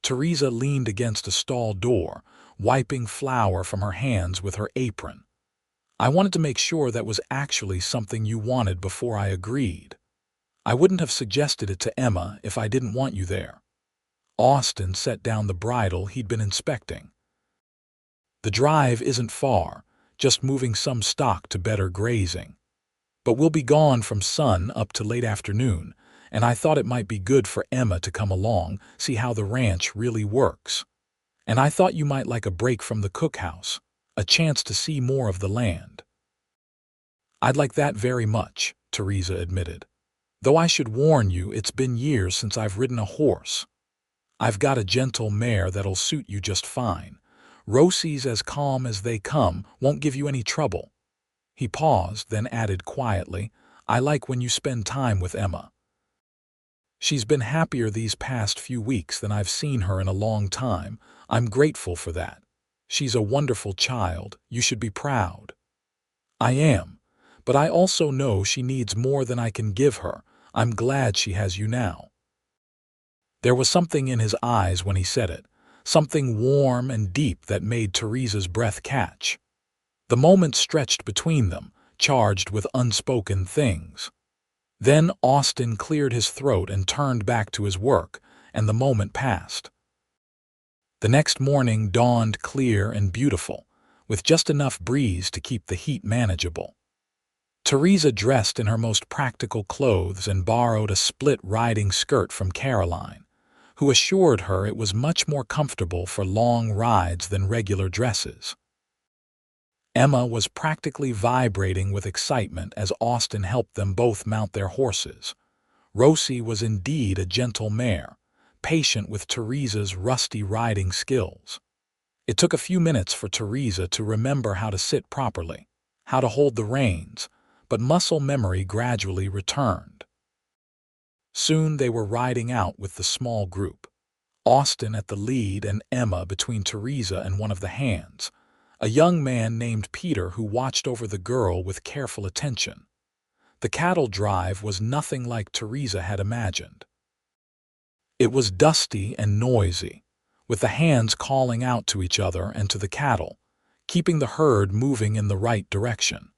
Speaker 1: Theresa leaned against a stall door, wiping flour from her hands with her apron. "I wanted to make sure that was actually something you wanted before I agreed. I wouldn't have suggested it to Emma if I didn't want you there." Austin set down the bridle he'd been inspecting. "The drive isn't far, just moving some stock to better grazing. But we'll be gone from sun up to late afternoon, and I thought it might be good for Emma to come along, see how the ranch really works. And I thought you might like a break from the cookhouse, a chance to see more of the land." "I'd like that very much," Theresa admitted. "Though I should warn you, it's been years since I've ridden a horse. I've got a gentle mare that'll suit you just fine. Rosie's as calm as they come, won't give you any trouble." He paused, then added quietly, "I like when you spend time with Emma. She's been happier these past few weeks than I've seen her in a long time. I'm grateful for that. She's a wonderful child. You should be proud." "I am, but I also know she needs more than I can give her. I'm glad she has you now." There was something in his eyes when he said it, something warm and deep that made Theresa's breath catch. The moment stretched between them, charged with unspoken things. Then Austin cleared his throat and turned back to his work, and the moment passed. The next morning dawned clear and beautiful, with just enough breeze to keep the heat manageable. Theresa dressed in her most practical clothes and borrowed a split riding skirt from Caroline, who assured her it was much more comfortable for long rides than regular dresses. Emma was practically vibrating with excitement as Austin helped them both mount their horses. Rosie was indeed a gentle mare, patient with Theresa's rusty riding skills. It took a few minutes for Theresa to remember how to sit properly, how to hold the reins, but muscle memory gradually returned. Soon they were riding out with the small group, Austin at the lead and Emma between Theresa and one of the hands, a young man named Peter who watched over the girl with careful attention. The cattle drive was nothing like Theresa had imagined. It was dusty and noisy, with the hands calling out to each other and to the cattle, keeping the herd moving in the right direction.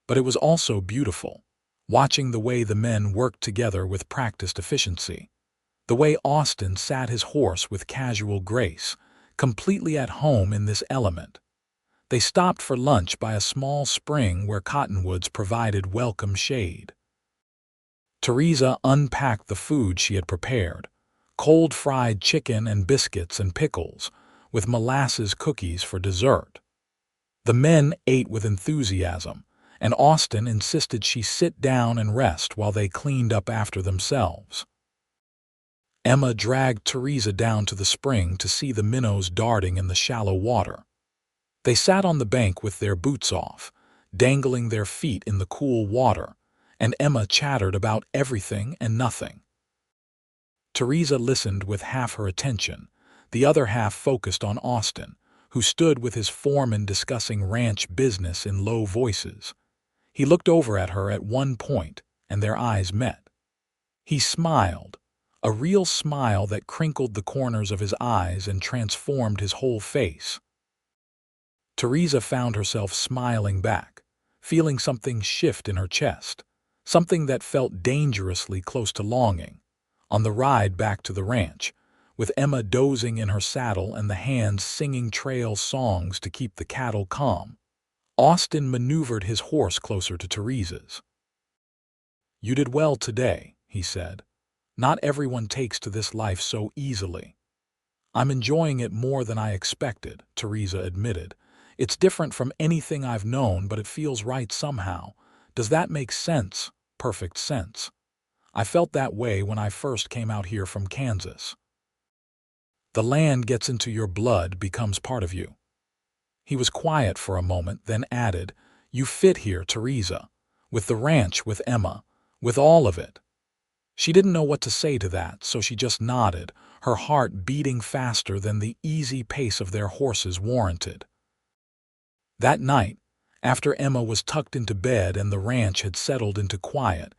Speaker 1: But it was also beautiful, watching the way the men worked together with practiced efficiency, the way Austin sat his horse with casual grace, completely at home in this element. They stopped for lunch by a small spring where cottonwoods provided welcome shade. Theresa unpacked the food she had prepared, cold fried chicken and biscuits and pickles, with molasses cookies for dessert. The men ate with enthusiasm, and Austin insisted she sit down and rest while they cleaned up after themselves. Emma dragged Theresa down to the spring to see the minnows darting in the shallow water. They sat on the bank with their boots off, dangling their feet in the cool water, and Emma chattered about everything and nothing. Theresa listened with half her attention, the other half focused on Austin, who stood with his foreman discussing ranch business in low voices. He looked over at her at one point, and their eyes met. He smiled, a real smile that crinkled the corners of his eyes and transformed his whole face. Theresa found herself smiling back, feeling something shift in her chest, something that felt dangerously close to longing. On the ride back to the ranch, with Emma dozing in her saddle and the hands singing trail songs to keep the cattle calm, Austin maneuvered his horse closer to Theresa's. "You did well today," he said. "Not everyone takes to this life so easily." "I'm enjoying it more than I expected," Theresa admitted. "It's different from anything I've known, but it feels right somehow. Does that make sense?" "Perfect sense. I felt that way when I first came out here from Kansas. The land gets into your blood, becomes part of you." He was quiet for a moment, then added, "You fit here, Theresa. With the ranch, with Emma, with all of it." She didn't know what to say to that, so she just nodded, her heart beating faster than the easy pace of their horses warranted. That night, after Emma was tucked into bed and the ranch had settled into quiet,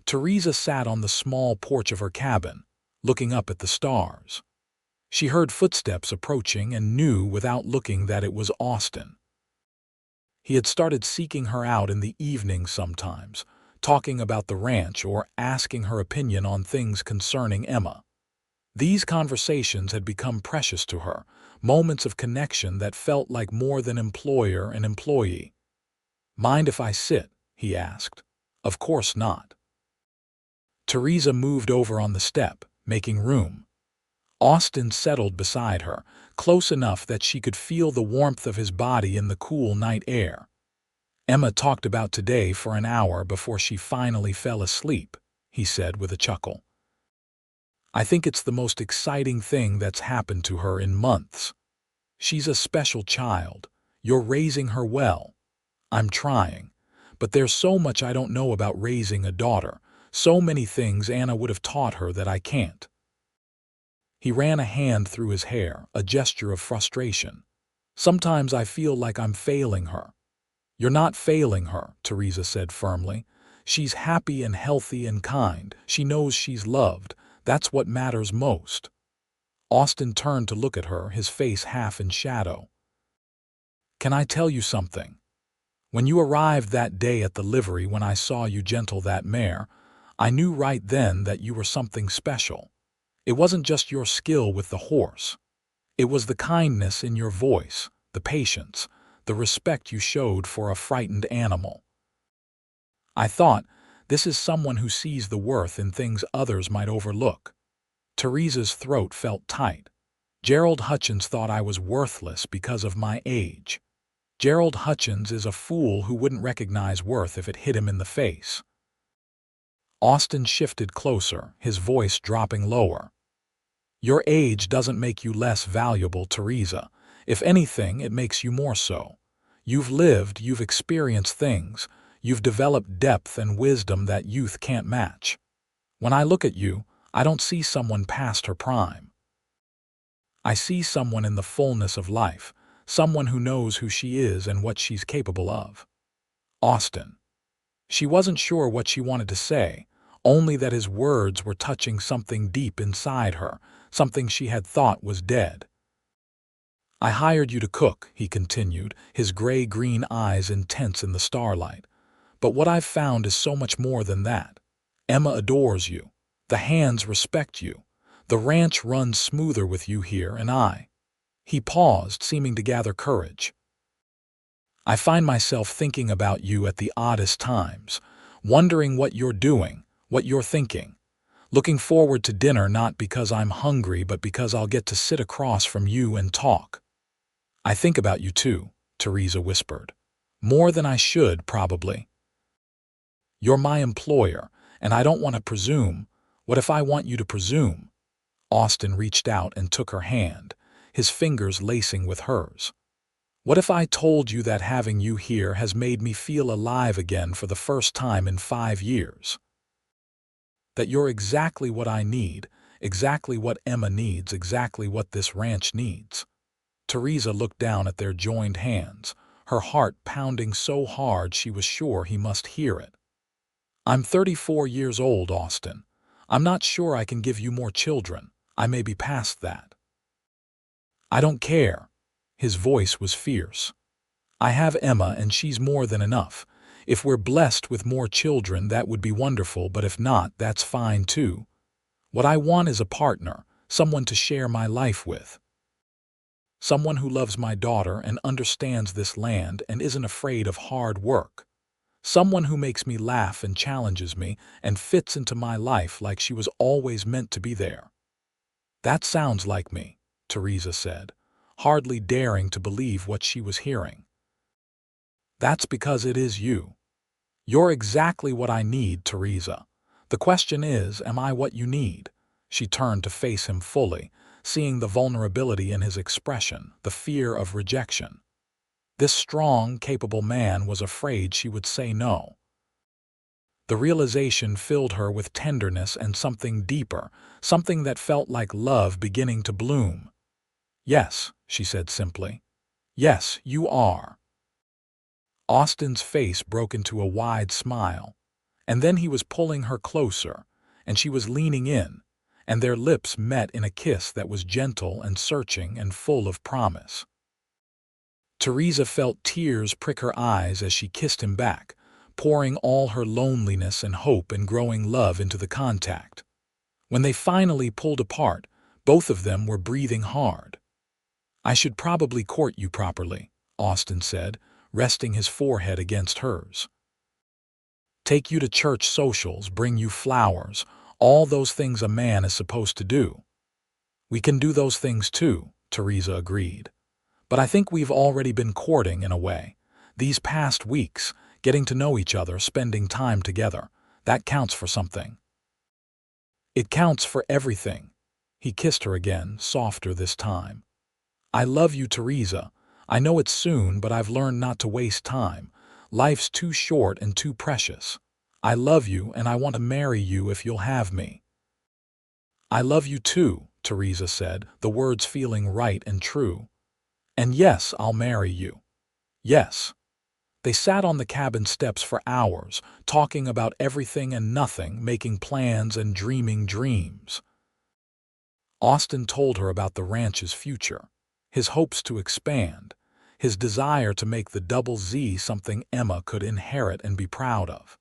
Speaker 1: Theresa sat on the small porch of her cabin, looking up at the stars. She heard footsteps approaching and knew without looking that it was Austin. He had started seeking her out in the evening sometimes, talking about the ranch or asking her opinion on things concerning Emma. These conversations had become precious to her, moments of connection that felt like more than employer and employee. "Mind if I sit?" he asked. "Of course not." Theresa moved over on the step, making room. Austin settled beside her, close enough that she could feel the warmth of his body in the cool night air. "Emma talked about today for an hour before she finally fell asleep," he said with a chuckle. "I think it's the most exciting thing that's happened to her in months. She's a special child. You're raising her well. I'm trying. But there's so much I don't know about raising a daughter, so many things Anna would have taught her that I can't." He ran a hand through his hair, a gesture of frustration. "Sometimes I feel like I'm failing her." "You're not failing her," Theresa said firmly. "She's happy and healthy and kind. She knows she's loved. That's what matters most." Austin turned to look at her, his face half in shadow. "Can I tell you something? When you arrived that day at the livery, when I saw you gentle that mare, I knew right then that you were something special. It wasn't just your skill with the horse. It was the kindness in your voice, the patience, the respect you showed for a frightened animal. I thought, this is someone who sees the worth in things others might overlook." Theresa's throat felt tight. "Gerald Hutchins thought I was worthless because of my age. Gerald Hutchins is a fool who wouldn't recognize worth if it hit him in the face." Austin shifted closer, his voice dropping lower. "Your age doesn't make you less valuable, Theresa. If anything, it makes you more so. You've lived, you've experienced things, you've developed depth and wisdom that youth can't match. When I look at you, I don't see someone past her prime. I see someone in the fullness of life, someone who knows who she is and what she's capable of." Austin. She wasn't sure what she wanted to say, only that his words were touching something deep inside her, something she had thought was dead. "I hired you to cook," he continued, his gray-green eyes intense in the starlight. "But what I've found is so much more than that. Emma adores you. The hands respect you. The ranch runs smoother with you here, and I—" He paused, seeming to gather courage. "I find myself thinking about you at the oddest times, wondering what you're doing, what you're thinking. Looking forward to dinner not because I'm hungry but because I'll get to sit across from you and talk." "I think about you too," Theresa whispered. "More than I should, probably. You're my employer, and I don't want to presume. What if I want you to presume?" Austin reached out and took her hand, his fingers lacing with hers. "What if I told you that having you here has made me feel alive again for the first time in 5 years? That you're exactly what I need, Exactly what Emma needs, exactly what this ranch needs. Theresa looked down at their joined hands, her heart pounding so hard she was sure he must hear it. "I'm 34 years old, Austin. I'm not sure I can give you more children. I may be past that." "I don't care." His voice was fierce. "I have Emma, and she's more than enough. If we're blessed with more children, that would be wonderful, but if not, that's fine too. What I want is a partner, someone to share my life with. Someone who loves my daughter and understands this land and isn't afraid of hard work. Someone who makes me laugh and challenges me and fits into my life like she was always meant to be there." "That sounds like me," Theresa said, hardly daring to believe what she was hearing. "That's because it is you. You're exactly what I need, Theresa. The question is, am I what you need?" She turned to face him fully, seeing the vulnerability in his expression, the fear of rejection. This strong, capable man was afraid she would say no. The realization filled her with tenderness and something deeper, something that felt like love beginning to bloom. "Yes," she said simply. "Yes, you are." Austin's face broke into a wide smile, and then he was pulling her closer, and she was leaning in, and their lips met in a kiss that was gentle and searching and full of promise. Theresa felt tears prick her eyes as she kissed him back, pouring all her loneliness and hope and growing love into the contact. When they finally pulled apart, both of them were breathing hard. "I should probably court you properly," Austin said, resting his forehead against hers. "Take you to church socials, bring you flowers, all those things a man is supposed to do." "We can do those things too," Theresa agreed. "But I think we've already been courting in a way. These past weeks, getting to know each other, spending time together, that counts for something." "It counts for everything." He kissed her again, softer this time. "I love you, Theresa. I know it's soon, but I've learned not to waste time. Life's too short and too precious. I love you, and I want to marry you if you'll have me." "I love you too," Theresa said, the words feeling right and true. "And yes, I'll marry you. Yes." They sat on the cabin steps for hours, talking about everything and nothing, making plans and dreaming dreams. Austin told her about the ranch's future, his hopes to expand, his desire to make the Double Z something Emma could inherit and be proud of.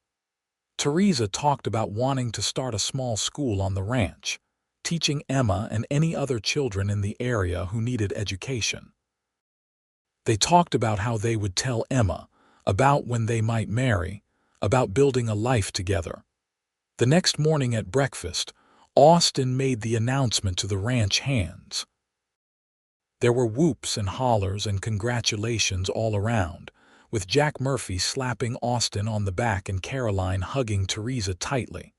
Speaker 1: Theresa talked about wanting to start a small school on the ranch, teaching Emma and any other children in the area who needed education. They talked about how they would tell Emma, about when they might marry, about building a life together. The next morning at breakfast, Austin made the announcement to the ranch hands. There were whoops and hollers and congratulations all around, with Jack Murphy slapping Austin on the back and Caroline hugging Theresa tightly.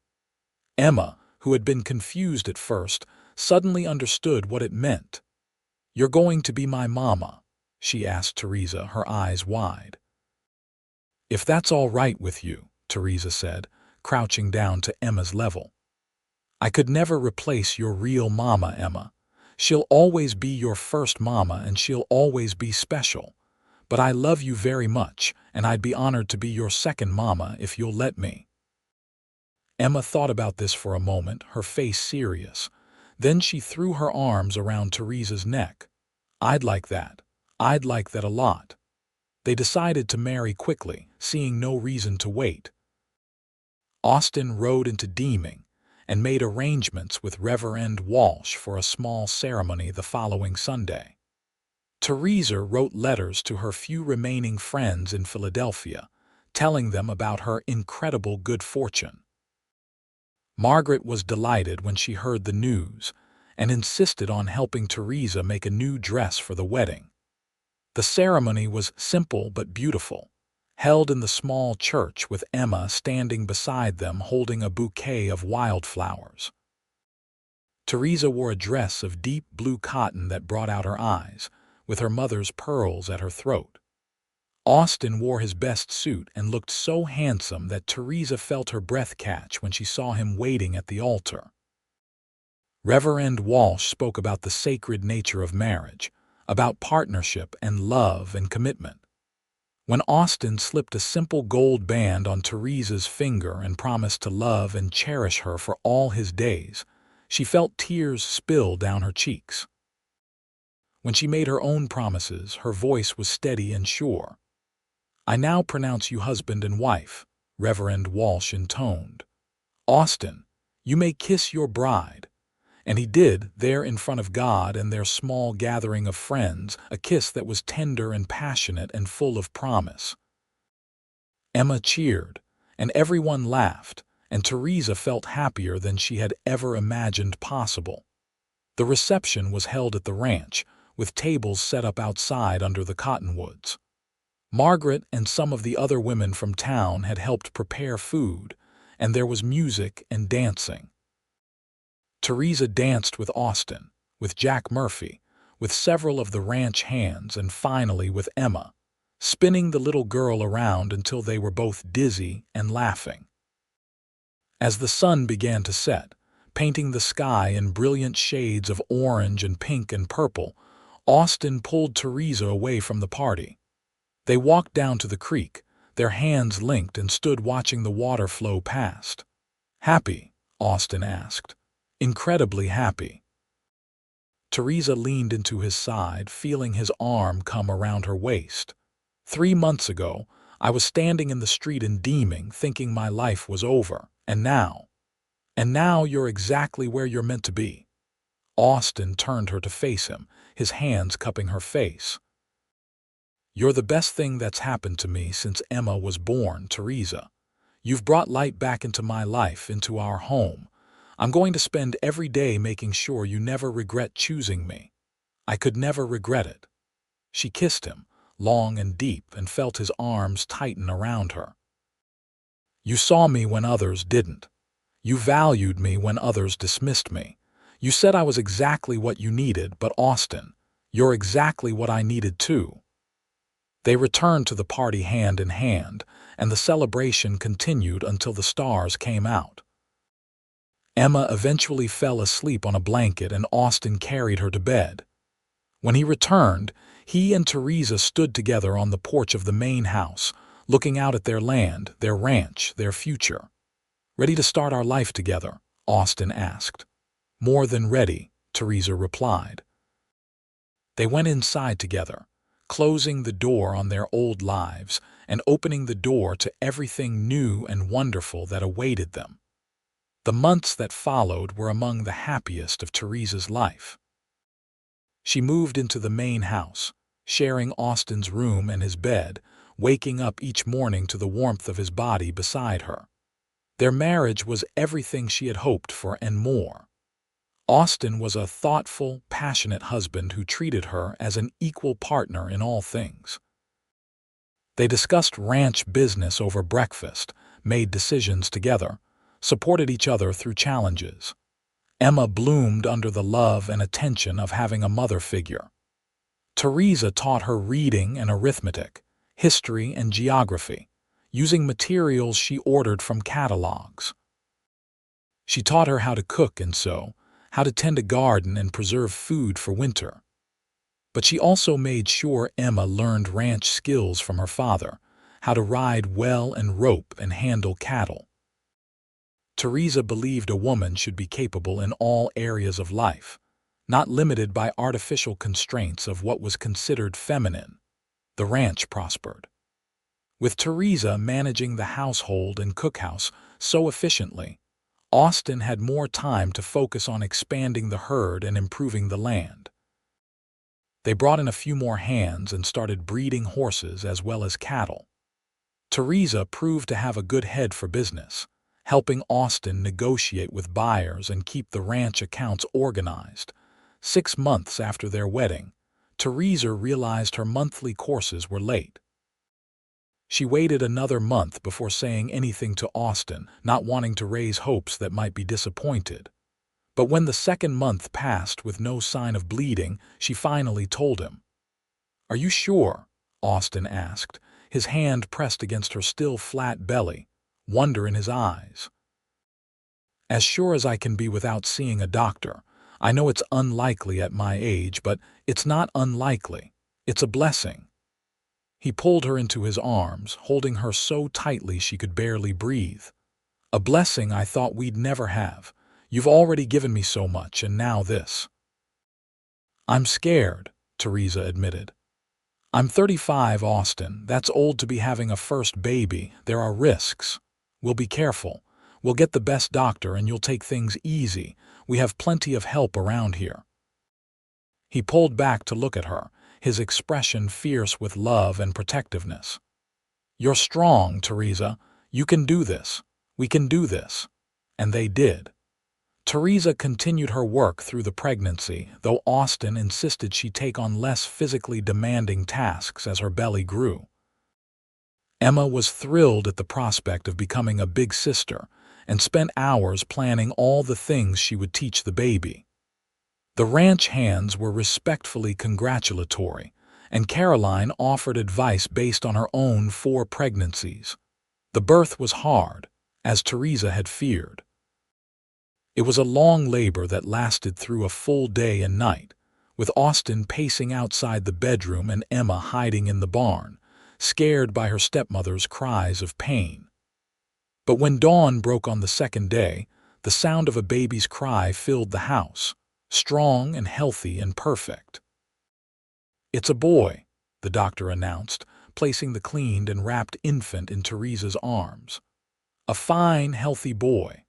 Speaker 1: Emma, who had been confused at first, suddenly understood what it meant. "You're going to be my mama?" she asked Theresa, her eyes wide. "If that's all right with you," Theresa said, crouching down to Emma's level. "I could never replace your real mama, Emma. She'll always be your first mama and she'll always be special. But I love you very much, and I'd be honored to be your second mama if you'll let me." Emma thought about this for a moment, her face serious. Then she threw her arms around Theresa's neck. "I'd like that. I'd like that a lot." They decided to marry quickly, seeing no reason to wait. Austin rode into Deeming and made arrangements with Reverend Walsh for a small ceremony the following Sunday. Theresa wrote letters to her few remaining friends in Philadelphia, telling them about her incredible good fortune. Margaret was delighted when she heard the news and insisted on helping Theresa make a new dress for the wedding. The ceremony was simple but beautiful, held in the small church with Emma standing beside them holding a bouquet of wildflowers. Theresa wore a dress of deep blue cotton that brought out her eyes, with her mother's pearls at her throat. Austin wore his best suit and looked so handsome that Theresa felt her breath catch when she saw him waiting at the altar. Reverend Walsh spoke about the sacred nature of marriage, about partnership and love and commitment. When Austin slipped a simple gold band on Theresa's finger and promised to love and cherish her for all his days, she felt tears spill down her cheeks. When she made her own promises, her voice was steady and sure. "I now pronounce you husband and wife," Reverend Walsh intoned. "Austin, you may kiss your bride." And he did, there in front of God and their small gathering of friends, a kiss that was tender and passionate and full of promise. Emma cheered, and everyone laughed, and Theresa felt happier than she had ever imagined possible. The reception was held at the ranch, with tables set up outside under the cottonwoods. Margaret and some of the other women from town had helped prepare food, and there was music and dancing. Theresa danced with Austin, with Jack Murphy, with several of the ranch hands, and finally with Emma, spinning the little girl around until they were both dizzy and laughing. As the sun began to set, painting the sky in brilliant shades of orange and pink and purple, Austin pulled Theresa away from the party. They walked down to the creek, their hands linked, and stood watching the water flow past. "Happy?" Austin asked. "Incredibly happy." Theresa leaned into his side, feeling his arm come around her waist. "3 months ago, I was standing in the street in Deeming, thinking my life was over. And now you're exactly where you're meant to be." Austin turned her to face him, his hands cupping her face. "You're the best thing that's happened to me since Emma was born, Theresa. You've brought light back into my life, into our home. I'm going to spend every day making sure you never regret choosing me. I could never regret it." She kissed him, long and deep, and felt his arms tighten around her. "You saw me when others didn't. You valued me when others dismissed me. You said I was exactly what you needed, but Austin, you're exactly what I needed too." They returned to the party hand in hand, and the celebration continued until the stars came out. Emma eventually fell asleep on a blanket, and Austin carried her to bed. When he returned, he and Theresa stood together on the porch of the main house, looking out at their land, their ranch, their future. "Ready to start our life together?" Austin asked. "More than ready," Theresa replied. They went inside together, closing the door on their old lives and opening the door to everything new and wonderful that awaited them. The months that followed were among the happiest of Theresa's life. She moved into the main house, sharing Austin's room and his bed, waking up each morning to the warmth of his body beside her. Their marriage was everything she had hoped for and more. Austin was a thoughtful, passionate husband who treated her as an equal partner in all things. They discussed ranch business over breakfast, made decisions together, supported each other through challenges. Emma bloomed under the love and attention of having a mother figure. Theresa taught her reading and arithmetic, history and geography, using materials she ordered from catalogs. She taught her how to cook and sew, how to tend a garden and preserve food for winter. But she also made sure Emma learned ranch skills from her father, how to ride well and rope and handle cattle. Theresa believed a woman should be capable in all areas of life, not limited by artificial constraints of what was considered feminine. The ranch prospered. With Theresa managing the household and cookhouse so efficiently, Austin had more time to focus on expanding the herd and improving the land. They brought in a few more hands and started breeding horses as well as cattle. Theresa proved to have a good head for business, helping Austin negotiate with buyers and keep the ranch accounts organized. 6 months after their wedding, Theresa realized her monthly courses were late. She waited another month before saying anything to Austin, not wanting to raise hopes that might be disappointed. But when the 2nd month passed with no sign of bleeding, she finally told him. "Are you sure?" Austin asked, his hand pressed against her still flat belly, wonder in his eyes. "As sure as I can be without seeing a doctor, I know it's unlikely at my age, but it's not unlikely. It's a blessing." He pulled her into his arms, holding her so tightly she could barely breathe. "A blessing I thought we'd never have. You've already given me so much, and now this." "I'm scared," Theresa admitted. "I'm 35, Austin. That's old to be having a first baby. There are risks. We'll be careful. We'll get the best doctor and you'll take things easy. We have plenty of help around here." He pulled back to look at her, his expression fierce with love and protectiveness. "You're strong, Theresa. You can do this. We can do this." And they did. Theresa continued her work through the pregnancy, though Austin insisted she take on less physically demanding tasks as her belly grew. Emma was thrilled at the prospect of becoming a big sister and spent hours planning all the things she would teach the baby. The ranch hands were respectfully congratulatory, and Caroline offered advice based on her own 4 pregnancies. The birth was hard, as Theresa had feared. It was a long labor that lasted through a full day and night, with Austin pacing outside the bedroom and Emma hiding in the barn, scared by her stepmother's cries of pain. But when dawn broke on the second day, the sound of a baby's cry filled the house, strong and healthy and perfect. "It's a boy," the doctor announced, placing the cleaned and wrapped infant in Theresa's arms. "A fine, healthy boy."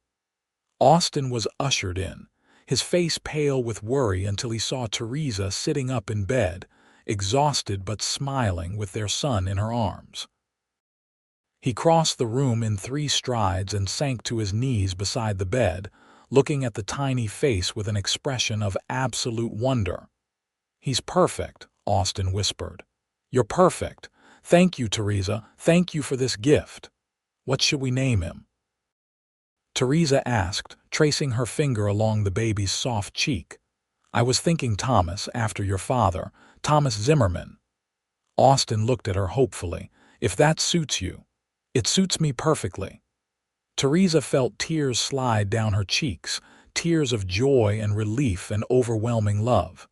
Speaker 1: Austin was ushered in, his face pale with worry until he saw Theresa sitting up in bed, exhausted but smiling with their son in her arms. He crossed the room in 3 strides and sank to his knees beside the bed, looking at the tiny face with an expression of absolute wonder. "He's perfect," Austin whispered. "You're perfect. Thank you, Theresa. Thank you for this gift. What should we name him?" Theresa asked, tracing her finger along the baby's soft cheek. "I was thinking Thomas, after your father, Thomas Zimmerman." Austin looked at her hopefully. "If that suits you." "It suits me perfectly." Theresa felt tears slide down her cheeks, tears of joy and relief and overwhelming love.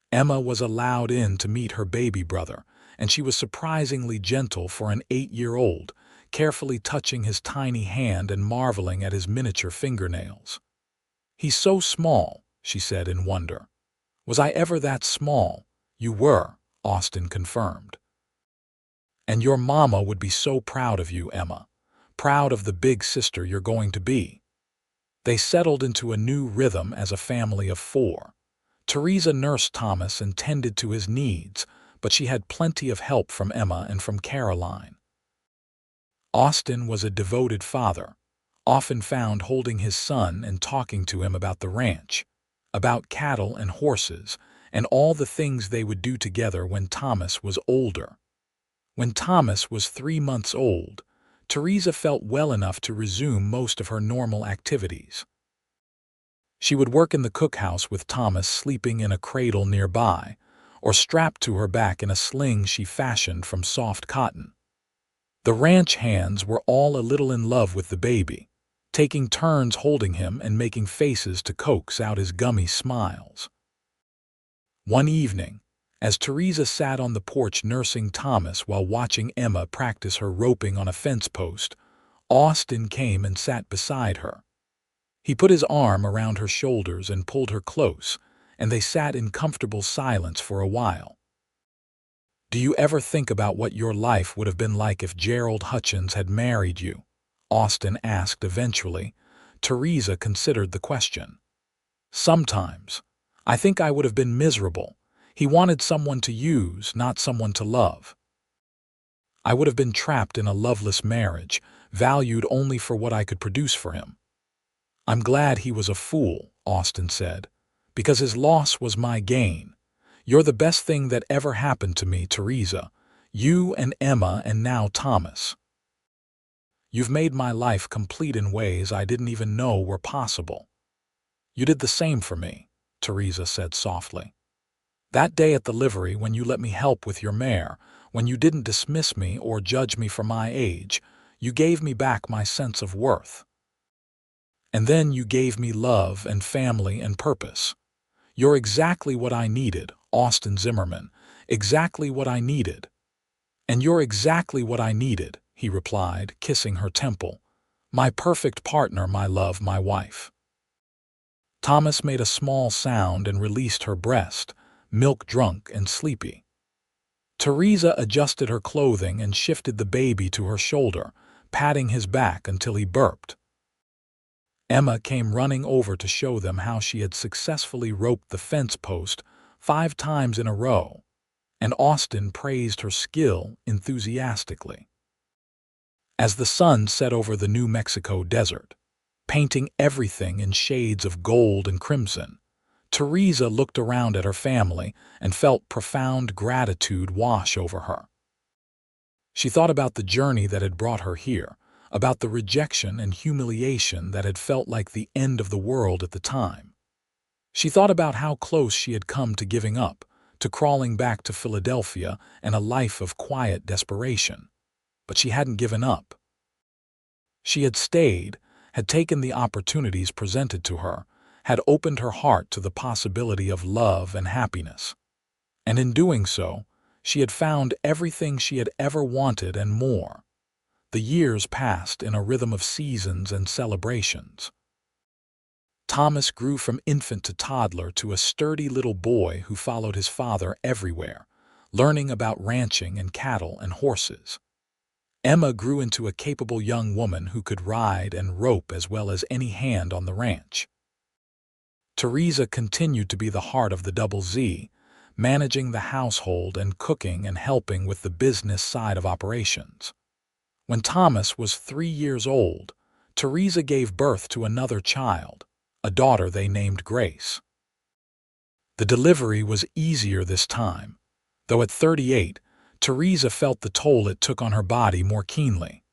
Speaker 1: Emma was allowed in to meet her baby brother, and she was surprisingly gentle for an 8-year-old, carefully touching his tiny hand and marveling at his miniature fingernails. "He's so small," she said in wonder. "Was I ever that small?" "You were," Austin confirmed. "And your mama would be so proud of you, Emma. Proud of the big sister you're going to be." They settled into a new rhythm as a family of 4. Theresa nursed Thomas and tended to his needs, but she had plenty of help from Emma and from Caroline. Austin was a devoted father, often found holding his son and talking to him about the ranch, about cattle and horses, and all the things they would do together when Thomas was older. When Thomas was 3 months old, Theresa felt well enough to resume most of her normal activities. She would work in the cookhouse with Thomas sleeping in a cradle nearby, or strapped to her back in a sling she fashioned from soft cotton. The ranch hands were all a little in love with the baby, taking turns holding him and making faces to coax out his gummy smiles. One evening, as Theresa sat on the porch nursing Thomas while watching Emma practice her roping on a fence post, Austin came and sat beside her. He put his arm around her shoulders and pulled her close, and they sat in comfortable silence for a while. "Do you ever think about what your life would have been like if Gerald Hutchins had married you?" Austin asked eventually. Theresa considered the question. "Sometimes. I think I would have been miserable. He wanted someone to use, not someone to love. I would have been trapped in a loveless marriage, valued only for what I could produce for him." "I'm glad he was a fool," Austin said, "because his loss was my gain. You're the best thing that ever happened to me, Theresa. You and Emma and now Thomas. You've made my life complete in ways I didn't even know were possible." "You did the same for me," Theresa said softly. "That day at the livery when you let me help with your mare, when you didn't dismiss me or judge me for my age, you gave me back my sense of worth." And then you gave me love and family and purpose. You're exactly what I needed, Austin Zimmerman. Exactly what I needed. And you're exactly what I needed, he replied, kissing her temple. My perfect partner, my love, my wife. Thomas made a small sound and released her breast, milk-drunk and sleepy. Theresa adjusted her clothing and shifted the baby to her shoulder, patting his back until he burped. Emma came running over to show them how she had successfully roped the fence post 5 times in a row, and Austin praised her skill enthusiastically. As the sun set over the New Mexico desert, painting everything in shades of gold and crimson, Theresa looked around at her family and felt profound gratitude wash over her. She thought about the journey that had brought her here, about the rejection and humiliation that had felt like the end of the world at the time. She thought about how close she had come to giving up, to crawling back to Philadelphia and a life of quiet desperation. But she hadn't given up. She had stayed, had taken the opportunities presented to her, had opened her heart to the possibility of love and happiness. And in doing so, she had found everything she had ever wanted and more. The years passed in a rhythm of seasons and celebrations. Thomas grew from infant to toddler to a sturdy little boy who followed his father everywhere, learning about ranching and cattle and horses. Emma grew into a capable young woman who could ride and rope as well as any hand on the ranch. Theresa continued to be the heart of the Double Z, managing the household and cooking and helping with the business side of operations. When Thomas was 3 years old, Theresa gave birth to another child, a daughter they named Grace. The delivery was easier this time, though at 38, Theresa felt the toll it took on her body more keenly.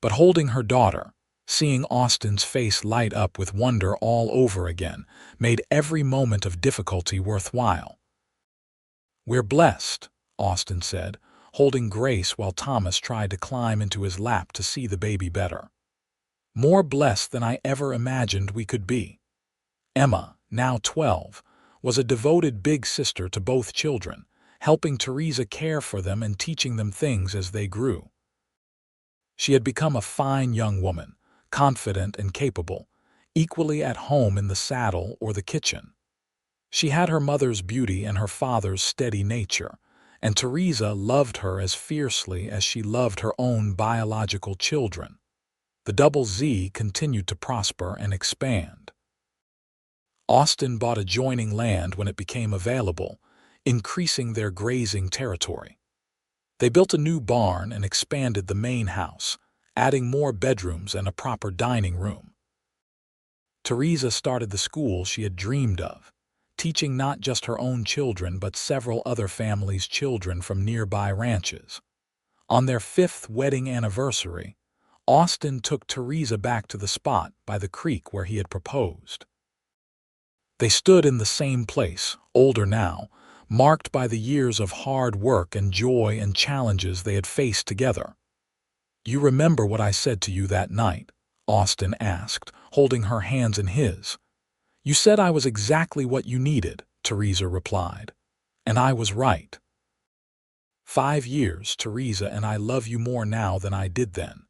Speaker 1: But holding her daughter, seeing Austin's face light up with wonder all over again, made every moment of difficulty worthwhile. "We're blessed," Austin said, holding Grace while Thomas tried to climb into his lap to see the baby better. "More blessed than I ever imagined we could be." Emma, now 12, was a devoted big sister to both children, helping Theresa care for them and teaching them things as they grew. She had become a fine young woman, confident and capable, equally at home in the saddle or the kitchen. She had her mother's beauty and her father's steady nature, and Theresa loved her as fiercely as she loved her own biological children. The Double Z continued to prosper and expand. Austin bought adjoining land when it became available, increasing their grazing territory. They built a new barn and expanded the main house, adding more bedrooms and a proper dining room. Theresa started the school she had dreamed of, teaching not just her own children but several other families' children from nearby ranches. On their 5th wedding anniversary, Austin took Theresa back to the spot by the creek where he had proposed. They stood in the same place, older now, marked by the years of hard work and joy and challenges they had faced together. "You remember what I said to you that night?" Austin asked, holding her hands in his. "You said I was exactly what you needed," Theresa replied. "And I was right." 5 years, Theresa, and I love you more now than I did then.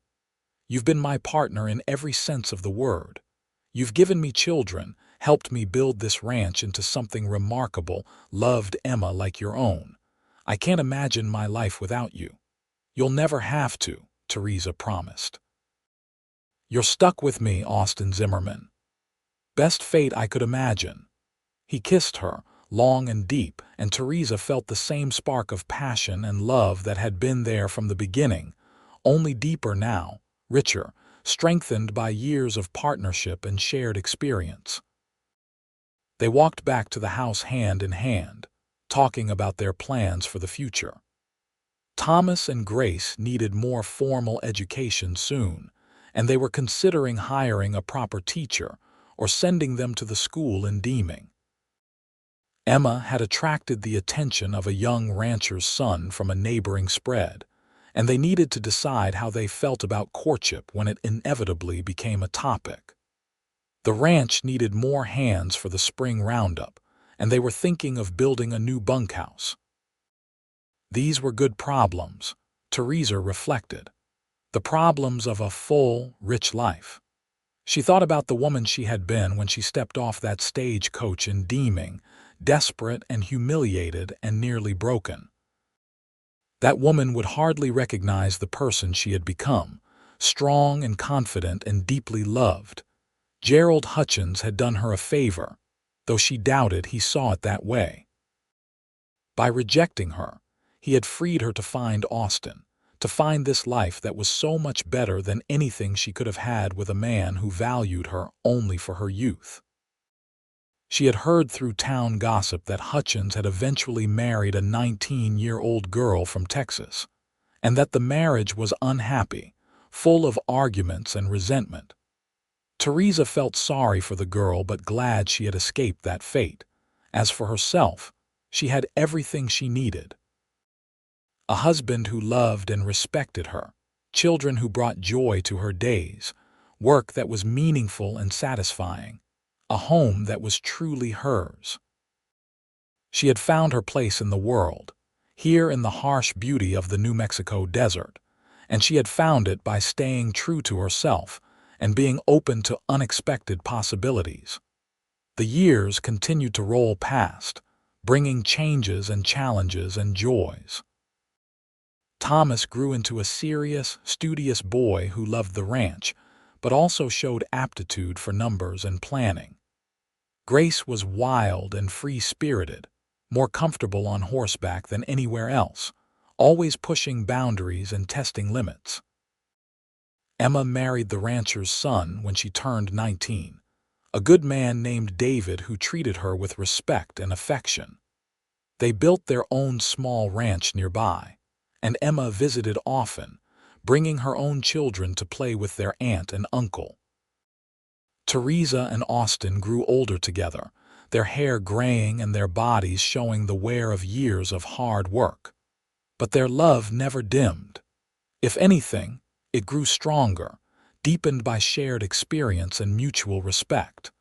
Speaker 1: You've been my partner in every sense of the word. You've given me children, helped me build this ranch into something remarkable, loved Emma like your own. I can't imagine my life without you. You'll never have to, Theresa promised. "You're stuck with me, Austin Zimmerman. Best fate I could imagine." He kissed her, long and deep, and Theresa felt the same spark of passion and love that had been there from the beginning, only deeper now, richer, strengthened by years of partnership and shared experience. They walked back to the house hand in hand, talking about their plans for the future. Thomas and Grace needed more formal education soon, and they were considering hiring a proper teacher or sending them to the school in Deeming. Emma had attracted the attention of a young rancher's son from a neighboring spread, and they needed to decide how they felt about courtship when it inevitably became a topic. The ranch needed more hands for the spring roundup, and they were thinking of building a new bunkhouse. These were good problems, Theresa reflected. The problems of a full, rich life. She thought about the woman she had been when she stepped off that stagecoach in Deeming, desperate and humiliated and nearly broken. That woman would hardly recognize the person she had become, strong and confident and deeply loved. Gerald Hutchins had done her a favor, though she doubted he saw it that way. By rejecting her, he had freed her to find Austin, to find this life that was so much better than anything she could have had with a man who valued her only for her youth. She had heard through town gossip that Hutchins had eventually married a 19-year-old girl from Texas, and that the marriage was unhappy, full of arguments and resentment. Theresa felt sorry for the girl but glad she had escaped that fate. As for herself, she had everything she needed. A husband who loved and respected her, children who brought joy to her days, work that was meaningful and satisfying, a home that was truly hers. She had found her place in the world, here in the harsh beauty of the New Mexico desert, and she had found it by staying true to herself and being open to unexpected possibilities. The years continued to roll past, bringing changes and challenges and joys. Thomas grew into a serious, studious boy who loved the ranch, but also showed aptitude for numbers and planning. Grace was wild and free-spirited, more comfortable on horseback than anywhere else, always pushing boundaries and testing limits. Emma married the rancher's son when she turned 19, a good man named David who treated her with respect and affection. They built their own small ranch nearby, and Emma visited often, bringing her own children to play with their aunt and uncle. Theresa and Austin grew older together, their hair graying and their bodies showing the wear of years of hard work. But their love never dimmed. If anything, it grew stronger, deepened by shared experience and mutual respect.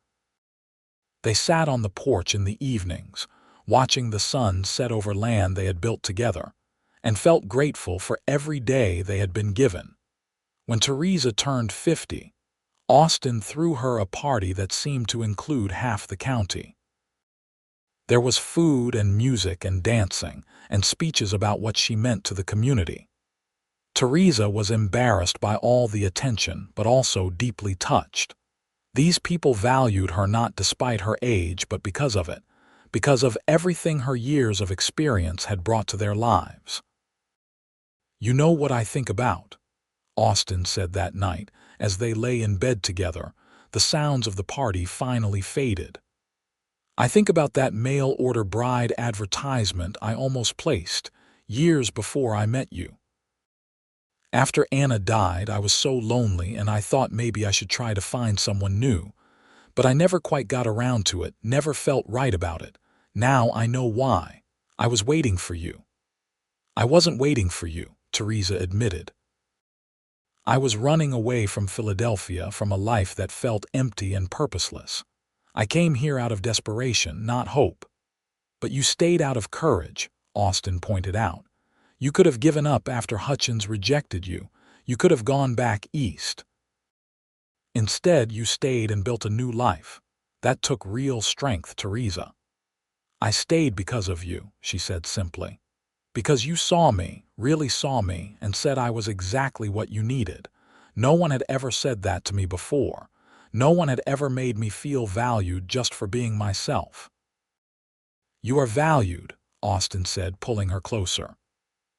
Speaker 1: They sat on the porch in the evenings, watching the sun set over land they had built together, and felt grateful for every day they had been given. When Theresa turned 50, Austin threw her a party that seemed to include half the county. There was food and music and dancing, and speeches about what she meant to the community. Theresa was embarrassed by all the attention, but also deeply touched. These people valued her not despite her age, but because of it, because of everything her years of experience had brought to their lives. "You know what I think about," Austin said that night, as they lay in bed together, the sounds of the party finally faded. "I think about that mail-order bride advertisement I almost placed, years before I met you. After Anna died, I was so lonely and I thought maybe I should try to find someone new, but I never quite got around to it, never felt right about it. Now I know why. I was waiting for you." "I wasn't waiting for you," Theresa admitted. "I was running away from Philadelphia, from a life that felt empty and purposeless. I came here out of desperation, not hope." "But you stayed out of courage," Austin pointed out. "You could have given up after Hutchins rejected you. You could have gone back east. Instead, you stayed and built a new life. That took real strength, Theresa." "I stayed because of you," she said simply. "Because you saw me, really saw me, and said I was exactly what you needed. No one had ever said that to me before. No one had ever made me feel valued just for being myself." "You are valued," Austin said, pulling her closer.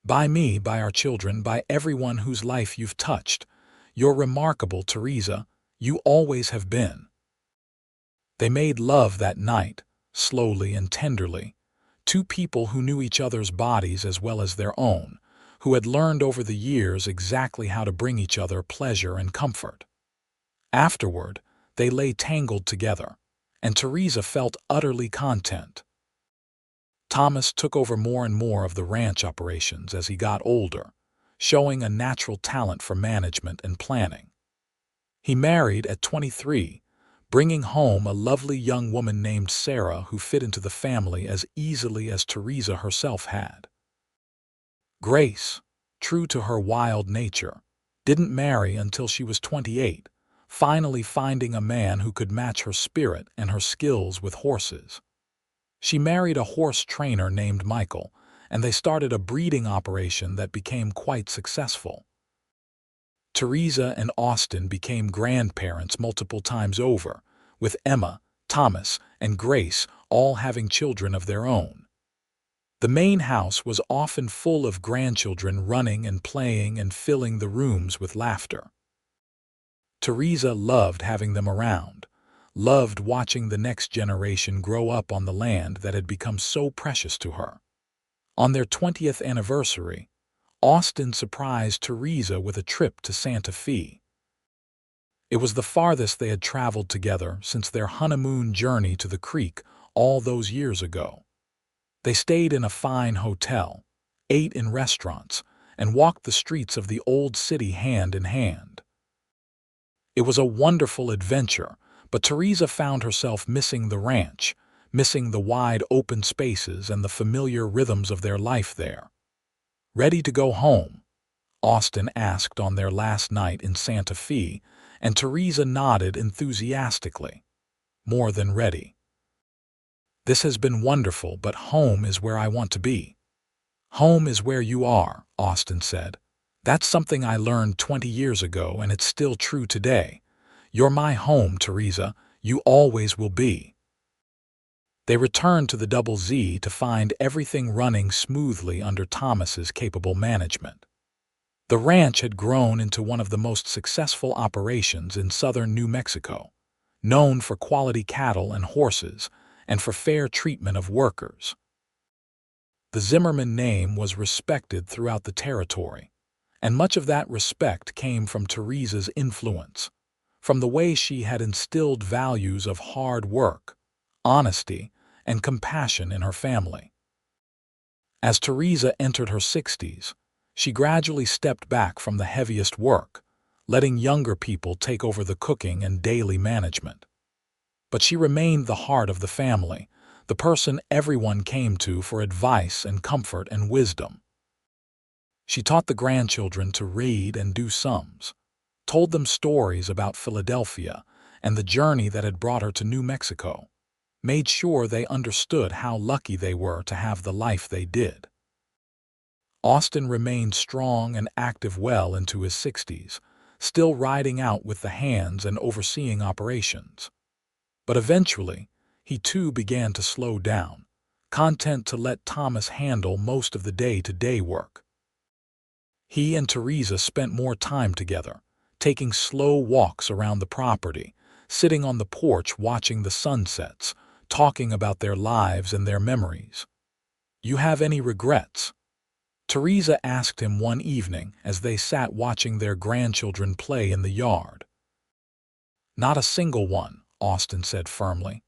Speaker 1: "By me, by our children, by everyone whose life you've touched. You're remarkable, Theresa. You always have been." They made love that night, slowly and tenderly. Two people who knew each other's bodies as well as their own, who had learned over the years exactly how to bring each other pleasure and comfort. Afterward, they lay tangled together, and Theresa felt utterly content. Thomas took over more and more of the ranch operations as he got older, showing a natural talent for management and planning. He married at 23, bringing home a lovely young woman named Sarah who fit into the family as easily as Theresa herself had. Grace, true to her wild nature, didn't marry until she was 28, finally finding a man who could match her spirit and her skills with horses. She married a horse trainer named Michael, and they started a breeding operation that became quite successful. Theresa and Austin became grandparents multiple times over, with Emma, Thomas, and Grace all having children of their own. The main house was often full of grandchildren running and playing and filling the rooms with laughter. Theresa loved having them around, loved watching the next generation grow up on the land that had become so precious to her. On their 20th anniversary, Austin surprised Theresa with a trip to Santa Fe. It was the farthest they had traveled together since their honeymoon journey to the creek all those years ago. They stayed in a fine hotel, ate in restaurants, and walked the streets of the old city hand in hand. It was a wonderful adventure, but Theresa found herself missing the ranch, missing the wide open spaces and the familiar rhythms of their life there. "Ready to go home?" Austin asked on their last night in Santa Fe, and Theresa nodded enthusiastically. "More than ready. This has been wonderful, but home is where I want to be." "Home is where you are," Austin said. "That's something I learned 20 years ago, and it's still true today. You're my home, Theresa. You always will be." They returned to the Double Z to find everything running smoothly under Thomas's capable management. The ranch had grown into one of the most successful operations in southern New Mexico, known for quality cattle and horses and for fair treatment of workers. The Zimmerman name was respected throughout the territory, and much of that respect came from Theresa's influence, from the way she had instilled values of hard work, honesty, and compassion in her family. As Theresa entered her 60s, she gradually stepped back from the heaviest work, letting younger people take over the cooking and daily management. But she remained the heart of the family, the person everyone came to for advice and comfort and wisdom. She taught the grandchildren to read and do sums, told them stories about Philadelphia and the journey that had brought her to New Mexico, made sure they understood how lucky they were to have the life they did. Austin remained strong and active well into his 60s, still riding out with the hands and overseeing operations. But eventually, he too began to slow down, content to let Thomas handle most of the day-to-day work. He and Theresa spent more time together, taking slow walks around the property, sitting on the porch watching the sunsets, talking about their lives and their memories. "You have any regrets?" Theresa asked him one evening as they sat watching their grandchildren play in the yard. "Not a single one," Austin said firmly.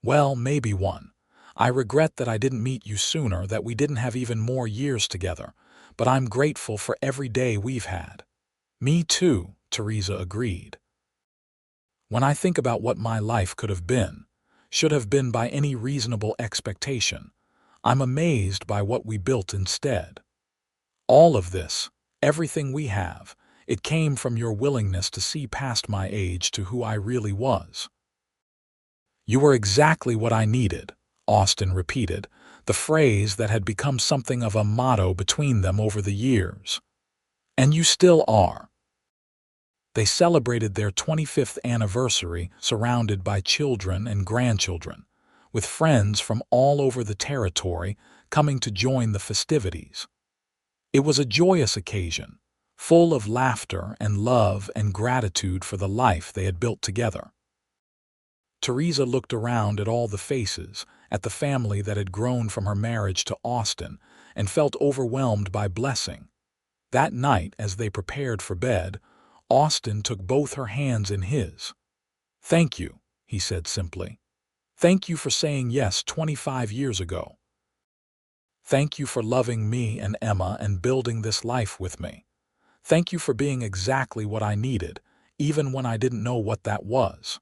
Speaker 1: "Well, maybe one. I regret that I didn't meet you sooner, that we didn't have even more years together, but I'm grateful for every day we've had." "Me too," Theresa agreed. "When I think about what my life could have been, should have been by any reasonable expectation, I'm amazed by what we built instead. All of this, everything we have, it came from your willingness to see past my age to who I really was." "You were exactly what I needed," Austin repeated, the phrase that had become something of a motto between them over the years. "And you still are." They celebrated their 25th anniversary surrounded by children and grandchildren, with friends from all over the territory coming to join the festivities. It was a joyous occasion, full of laughter and love and gratitude for the life they had built together. Theresa looked around at all the faces, at the family that had grown from her marriage to Austin, and felt overwhelmed by blessing. That night, as they prepared for bed, Austin took both her hands in his. "Thank you," he said simply. "Thank you for saying yes 25 years ago. Thank you for loving me and Emma and building this life with me. Thank you for being exactly what I needed, even when I didn't know what that was."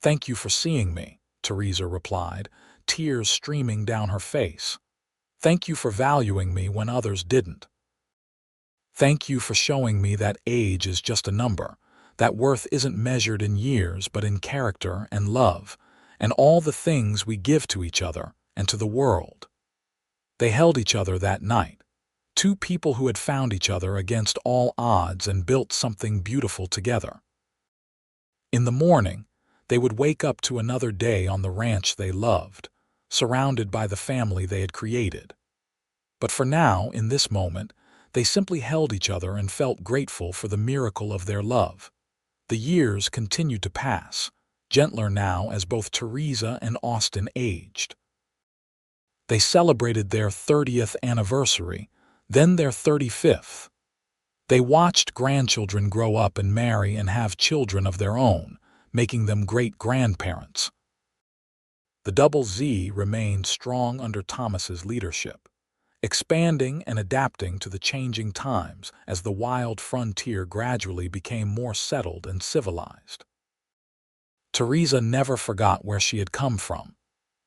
Speaker 1: "Thank you for seeing me," Theresa replied, tears streaming down her face. "Thank you for valuing me when others didn't. Thank you for showing me that age is just a number, that worth isn't measured in years but in character and love, and all the things we give to each other and to the world." They held each other that night, two people who had found each other against all odds and built something beautiful together. In the morning, they would wake up to another day on the ranch they loved, surrounded by the family they had created. But for now, in this moment, they simply held each other and felt grateful for the miracle of their love. The years continued to pass, gentler now as both Theresa and Austin aged. They celebrated their 30th anniversary, then their 35th. They watched grandchildren grow up and marry and have children of their own, making them great-grandparents. The Double Z remained strong under Thomas's leadership, expanding and adapting to the changing times as the wild frontier gradually became more settled and civilized. Theresa never forgot where she had come from,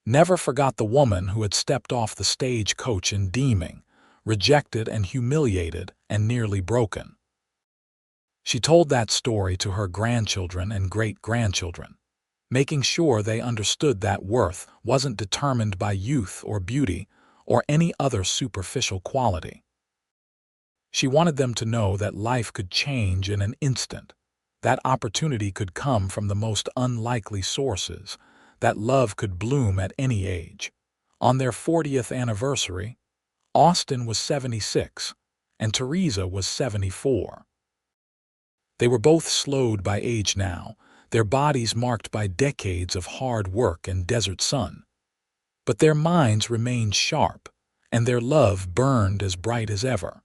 Speaker 1: never forgot the woman who had stepped off the stagecoach in Deeming, rejected and humiliated and nearly broken. She told that story to her grandchildren and great-grandchildren, making sure they understood that worth wasn't determined by youth or beauty or any other superficial quality. She wanted them to know that life could change in an instant, that opportunity could come from the most unlikely sources, that love could bloom at any age. On their 40th anniversary, Austin was 76 and Theresa was 74. They were both slowed by age now, their bodies marked by decades of hard work and desert sun. But their minds remained sharp, and their love burned as bright as ever.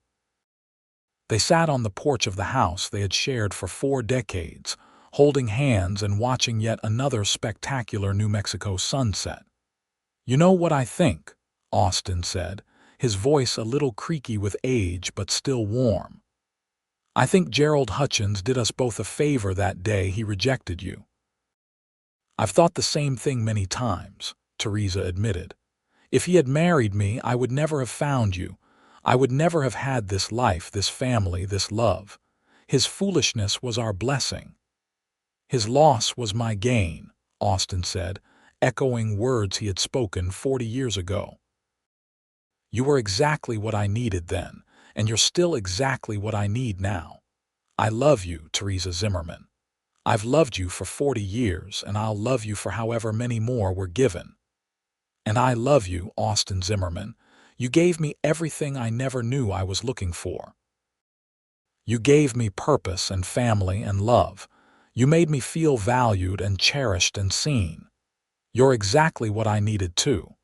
Speaker 1: They sat on the porch of the house they had shared for 4 decades, holding hands and watching yet another spectacular New Mexico sunset. "You know what I think," Austin said, his voice a little creaky with age but still warm. "I think Gerald Hutchins did us both a favor that day he rejected you." "I've thought the same thing many times," Theresa admitted. "If he had married me, I would never have found you. I would never have had this life, this family, this love. His foolishness was our blessing." "His loss was my gain," Austin said, echoing words he had spoken 40 years ago. "You were exactly what I needed then, and you're still exactly what I need now. I love you, Theresa Zimmerman. I've loved you for 40 years, and I'll love you for however many more we're given. And I love you, Austin Zimmerman. You gave me everything I never knew I was looking for. You gave me purpose and family and love. You made me feel valued and cherished and seen. You're exactly what I needed too."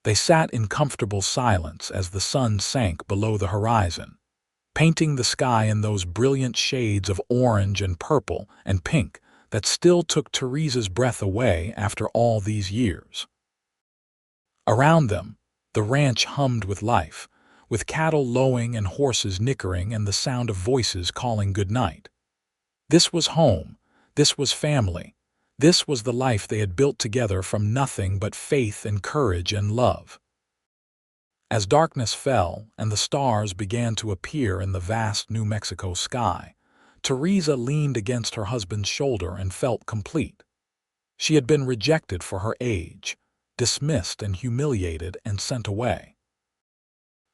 Speaker 1: They sat in comfortable silence as the sun sank below the horizon, painting the sky in those brilliant shades of orange and purple and pink that still took Theresa's breath away after all these years. Around them, the ranch hummed with life, with cattle lowing and horses nickering and the sound of voices calling goodnight. This was home, this was family, this was the life they had built together from nothing but faith and courage and love. As darkness fell and the stars began to appear in the vast New Mexico sky, Theresa leaned against her husband's shoulder and felt complete. She had been rejected for her age, dismissed and humiliated and sent away.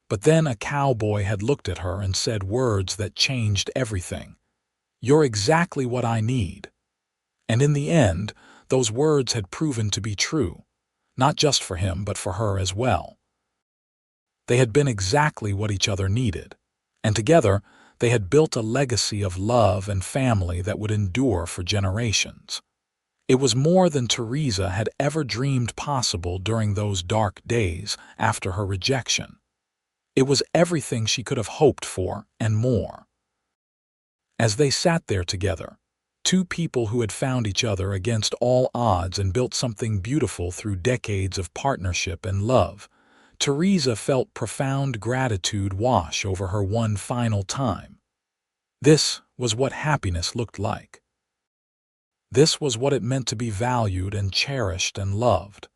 Speaker 1: But then a cowboy had looked at her and said words that changed everything. "You're exactly what I need." And in the end, those words had proven to be true, not just for him but for her as well. They had been exactly what each other needed, and together they had built a legacy of love and family that would endure for generations. It was more than Theresa had ever dreamed possible during those dark days after her rejection. It was everything she could have hoped for and more. As they sat there together, two people who had found each other against all odds and built something beautiful through decades of partnership and love, Theresa felt profound gratitude wash over her one final time. This was what happiness looked like. This was what it meant to be valued and cherished and loved,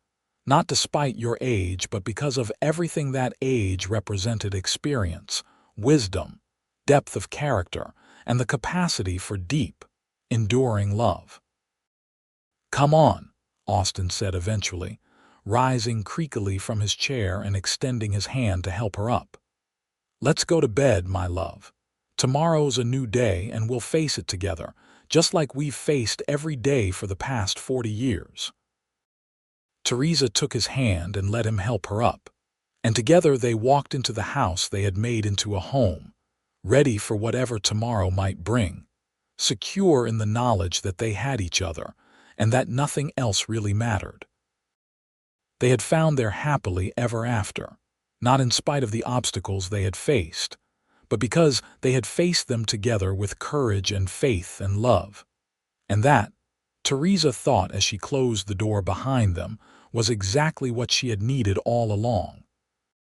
Speaker 1: not despite your age, but because of everything that age represented: experience, wisdom, depth of character, and the capacity for deep, enduring love. "Come on," Austin said eventually, rising creakily from his chair and extending his hand to help her up. "Let's go to bed, my love. Tomorrow's a new day and we'll face it together, just like we've faced every day for the past 40 years. Theresa took his hand and let him help her up, and together they walked into the house they had made into a home, ready for whatever tomorrow might bring, secure in the knowledge that they had each other and that nothing else really mattered. They had found their happily ever after, not in spite of the obstacles they had faced, but because they had faced them together with courage and faith and love. And that, Theresa thought as she closed the door behind them, was exactly what she had needed all along.